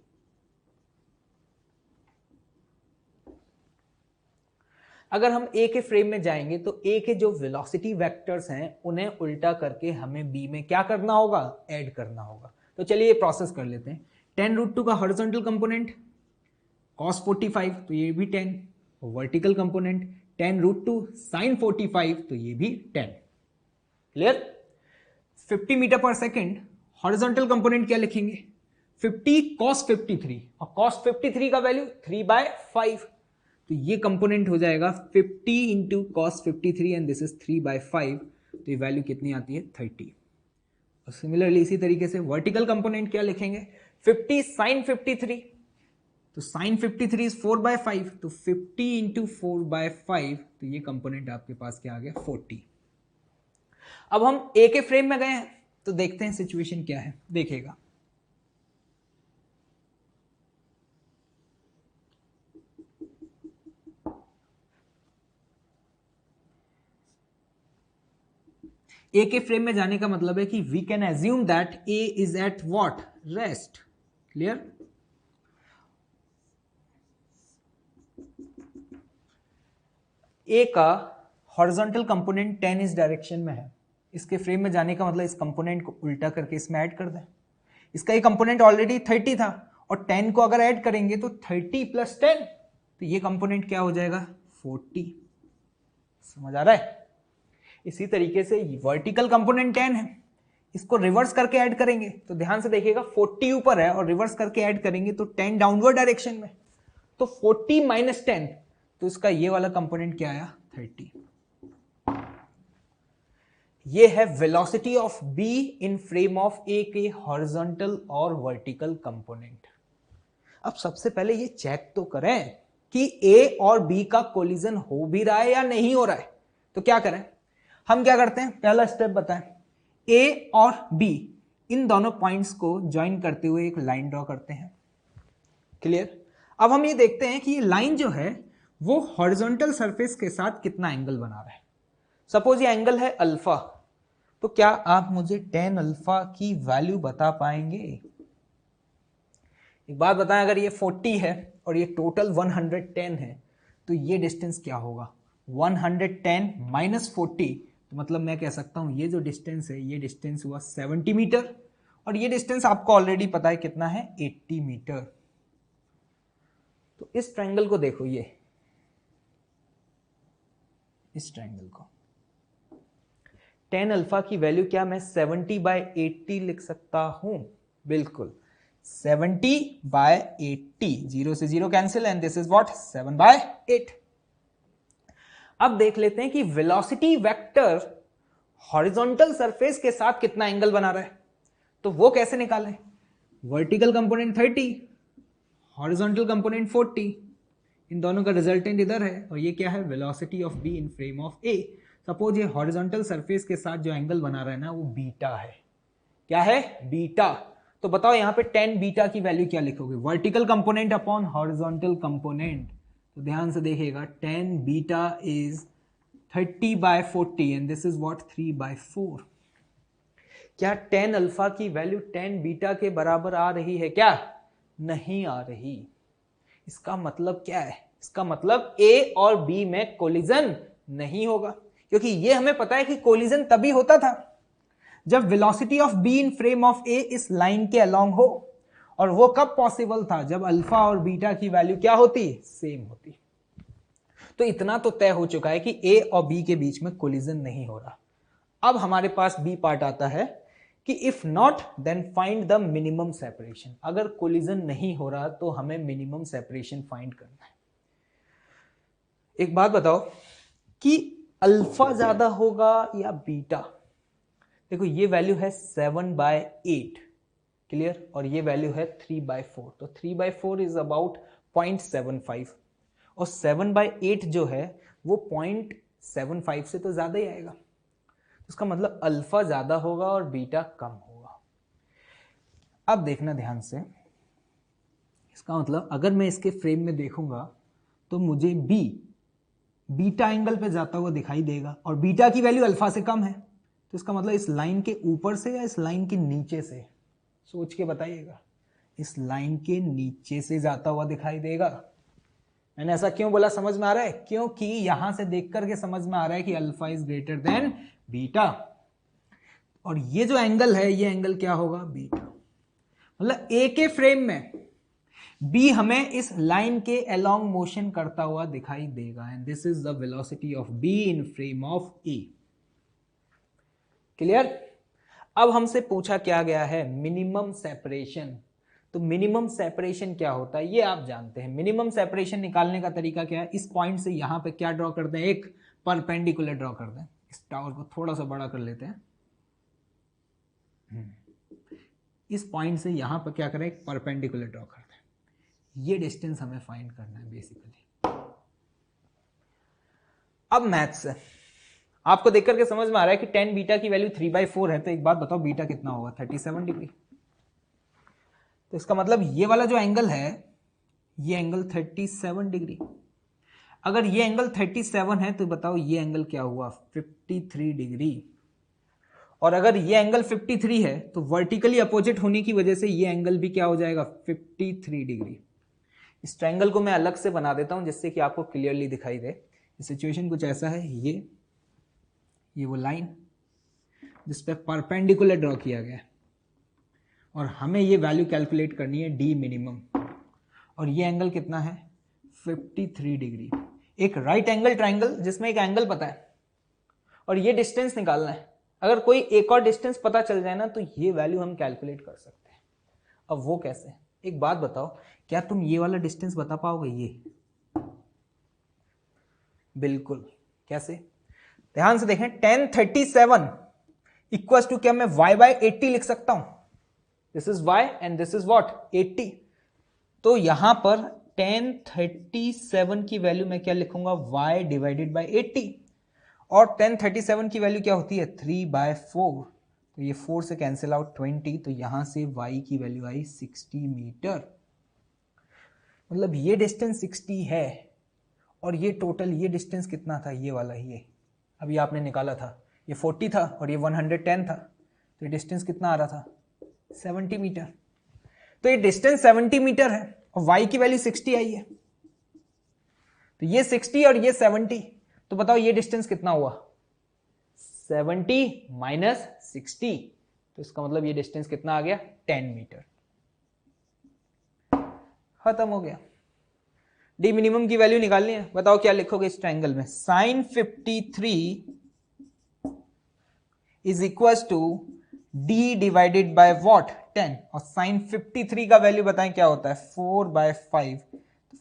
[SPEAKER 1] अगर हम ए के फ्रेम में जाएंगे तो ए के जो वेलोसिटी वेक्टर्स हैं उन्हें उल्टा करके हमें बी में क्या करना होगा, ऐड करना होगा। तो चलिए ये प्रोसेस कर लेते हैं। 10√2 का हॉरिजॉन्टल कंपोनेंट cos 45, तो ये भी 10, वर्टिकल कंपोनेंट 10√2 sin 45, तो ये भी 10। Clear. 50 metre per second, horizontal component क्या लिखेंगे, 50 cos 53, और cos 53 का वैल्यू 3/5, तो ये कंपोनेंट हो जाएगा 50 into cos 53 and this is 3/5, तो ये वैल्यू कितनी आती है 30। और सिमिलरली इसी तरीके से वर्टिकल कंपोनेंट क्या लिखेंगे, 50 sin 53, तो sin 53 इज 4/5, तो 50 इंटू 4/5, तो ये कंपोनेंट आपके पास क्या आ गया 40। अब हम ए के फ्रेम में गए हैं तो देखते हैं सिचुएशन क्या है, देखिएगा। ए के फ्रेम में जाने का मतलब है कि we can assume that A is at what, rest. Clear. A का हॉरिजॉन्टल कंपोनेंट 10 इस डायरेक्शन में है, इसके फ्रेम में जाने का मतलब इस कंपोनेंट को उल्टा करके इसमें ऐड कर दें। इसका ये कंपोनेंट ऑलरेडी 30 था और 10 को अगर ऐड करेंगे तो 30 + 10, तो ये कंपोनेंट क्या हो जाएगा 40। समझ आ रहा है। इसी तरीके से वर्टिकल कंपोनेंट 10 है, इसको रिवर्स करके ऐड करेंगे तो ध्यान से देखिएगा 40 ऊपर है और रिवर्स करके ऐड करेंगे तो 10 डाउनवर्ड डायरेक्शन में, तो 40 - 10, तो इसका ये वाला कंपोनेंट क्या आया 30। ये है velocity of B in frame of A के हॉरिजॉन्टल और वर्टिकल कंपोनेंट। अब सबसे पहले ये चेक तो करें कि ए और बी का कोलिजन हो भी रहा है या नहीं हो रहा है। तो क्या करें, हम क्या करते हैं, पहला स्टेप बताएं, ए और बी इन दोनों पॉइंट्स को ज्वाइन करते हुए एक लाइन ड्रॉ करते हैं। क्लियर। अब हम ये देखते हैं कि ये लाइन जो है वो हॉरिजॉन्टल सरफेस के साथ कितना एंगल बना रहा है। सपोज ये एंगल है अल्फा, तो क्या आप मुझे tan अल्फा की वैल्यू बता पाएंगे। एक बात बताएं, अगर ये 40 है और ये टोटल 110 है तो ये डिस्टेंस क्या होगा, 110 - 40, तो मतलब मैं कह सकता हूं ये जो डिस्टेंस है ये डिस्टेंस हुआ 70 मीटर, और ये डिस्टेंस आपको ऑलरेडी पता है कितना है 80 मीटर। तो इस ट्रायंगल को देखो, ये इस ट्रायंगल को, tan अल्फा की वैल्यू क्या मैं 70/80 लिख सकता हूं, बिल्कुल 70/80, 0 से 0 cancel and this is what 7/8। अब देख लेते हैं कि वेलोसिटी वेक्टर हॉरिजॉन्टल सरफेस के साथ कितना एंगल बना रहा है, तो वो कैसे निकालें। वर्टिकल कंपोनेंट 30, हॉरिजॉन्टल कंपोनेंट 40, इन दोनों का रिजल्टेंट इधर है, और ये क्या है velocity of B in frame of A. Suppose ये हॉरिजॉन्टल सरफेस के साथ जो एंगल बना रहा है ना वो बीटा है। क्या है, बीटा। तो बताओ यहाँ पे tan बीटा की वैल्यू क्या लिखोगे, vertical component upon horizontal component. तो ध्यान से देखिएगा tan beta is 30/40 and this is what 3/4। क्या tan अल्फा की वैल्यू tan बीटा के बराबर आ रही है, क्या नहीं आ रही। इसका मतलब क्या है, इसका मतलब ए और बी में कोलिजन नहीं होगा, क्योंकि ये हमें पता है कि कोलिजन तभी होता था जब velocity of B in frame of A इस लाइन के अलोंग हो, और वो कब पॉसिबल था, जब अल्फा और बीटा की वैल्यू क्या होती, सेम होती। तो इतना तो तय हो चुका है कि ए और बी के बीच में कोलिजन नहीं हो रहा। अब हमारे पास बी पार्ट आता है कि if not then find the minimum separation. अगर कोलिजन नहीं हो रहा तो हमें मिनिमम सेपरेशन फाइंड करना है। एक बात बताओ कि अल्फा ज्यादा होगा या बीटा, देखो ये वैल्यू है 7/8, क्लियर, और ये वैल्यू है 3/4, तो 3/4 इज अबाउट 0.75 और 7/8 जो है वो 0.75 से तो ज्यादा ही आएगा, इसका मतलब अल्फा ज्यादा होगा और बीटा कम होगा। अब देखना ध्यान से, इसका मतलब अगर मैं इसके फ्रेम में देखूंगा तो मुझे बीटा एंगल पे जाता हुआ दिखाई देगा और बीटा की वैल्यू अल्फा से कम है, तो इसका मतलब इस लाइन के ऊपर से या इस लाइन के नीचे से, सोच के बताइएगा, इस लाइन के नीचे से जाता हुआ दिखाई देगा। मैंने ऐसा क्यों बोला समझ में आ रहा है? क्योंकि यहां से देख करके समझ में आ रहा है कि alpha is greater than beta, और ये जो एंगल है ये एंगल क्या होगा? बीटा। मतलब ए के फ्रेम में बी हमें इस लाइन के अलोंग मोशन करता हुआ दिखाई देगा, and this is the velocity of B in frame of A. Clear? अब हमसे पूछा क्या गया है? Minimum separation. तो मिनिमम सेपरेशन क्या होता है ये आप जानते हैं। मिनिमम सेपरेशन निकालने का तरीका क्या है? इस पॉइंट से यहां पे क्या ड्रॉ कर दें? एक परपेंडिकुलर ड्रॉ कर दें। इस टावर को थोड़ा सा बड़ा कर लेते हैं। इस पॉइंट से यहां पर क्या करें? एक परपेंडिकुलर ड्रॉ कर दें। ये डिस्टेंस हमें फाइंड करना है बेसिकली। अब मैथ्स से आपको देख करके समझ में आ रहा है कि tan बीटा की वैल्यू 3/4 है, तो एक बात बताओ बीटा कितना होगा? 37 डिग्री। तो इसका मतलब ये वाला जो एंगल है ये एंगल 37 डिग्री। अगर ये एंगल 37 है तो बताओ ये एंगल क्या हुआ? 53 डिग्री। और अगर ये एंगल 53 है तो वर्टिकली अपोजिट होने की वजह से ये एंगल भी क्या हो जाएगा? 53 डिग्री। इस ट्रायंगल को मैं अलग से बना देता हूं जिससे कि आपको क्लियरली दिखाई दे। सिचुएशन कुछ ऐसा है, ये वो लाइन जिस पे परपेंडिकुलर ड्रॉ किया गया है और हमें ये वैल्यू कैलकुलेट करनी है डी मिनिमम, और ये एंगल कितना है? 53 डिग्री। एक राइट एंगल ट्रायंगल जिसमें एक एंगल पता है और ये डिस्टेंस निकालना है। अगर कोई एक और डिस्टेंस पता चल जाए ना तो ये वैल्यू हम कैलकुलेट कर सकते हैं। अब वो कैसे? एक बात बताओ, क्या तुम ये वाला डिस्टेंस बता पाओगे? ये बिल्कुल। कैसे? ध्यान से देखें, tan 37 इक्वल टू क्या मैं y/80 लिख सकता हूं? This is y and this is what? 80। तो यहां पर tan 37 की वैल्यू मैं क्या लिखूंगा? y डिवाइडेड बाय 80, और tan 37 की वैल्यू क्या होती है? 3/4। तो ये 4 से कैंसिल आउट 20, तो यहां से y की वैल्यू आई 60 मीटर। मतलब ये डिस्टेंस 60 है और ये टोटल ये डिस्टेंस कितना था? ये वाला ये अभी आपने निकाला था, ये 40 था और ये 110 था, तो ये डिस्टेंस कितना आ रहा था? 70 मीटर। तो ये डिस्टेंस 70 मीटर है और y की वैल्यू 60 आई है, तो ये 60 और ये 70, तो बताओ ये डिस्टेंस कितना हुआ? 70 माइनस 60, तो इसका मतलब ये डिस्टेंस कितना आ गया? 10 मीटर। खत्म हो गया। डी मिनिमम की वैल्यू निकालनी है, बताओ क्या लिखोगे इस ट्रायंगल में? sin 53 is equal to D divided by what? 10, और sin 53 का वैल्यू बताएं क्या होता है? 4/5।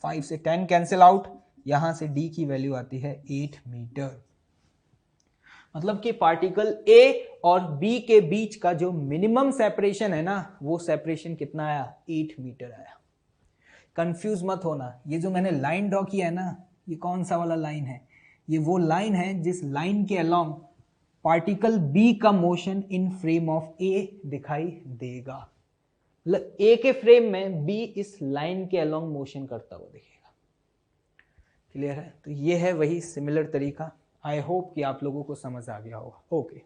[SPEAKER 1] 5 से 10 कैंसिल आउट, यहां से d की वैल्यू आती है 8 मीटर। मतलब कि पार्टिकल A और B के बीच का जो मिनिमम सेपरेशन है ना, वो सेपरेशन कितना आया? 8 मीटर आया। कंफ्यूज मत होना, ये जो मैंने लाइन ड्रॉ किया है ना, ये कौन सा वाला लाइन है? ये वो लाइन है जिस लाइन के अलोंग पार्टिकल B का motion in frame of A दिखाई देगा। मतलब A के फ्रेम में B इस लाइन के अलोंग मोशन करता हुआ दिखेगा। क्लियर है? तो ये है वही सिमिलर तरीका। आई होप कि आप लोगों को समझ आ गया होगा। ओके।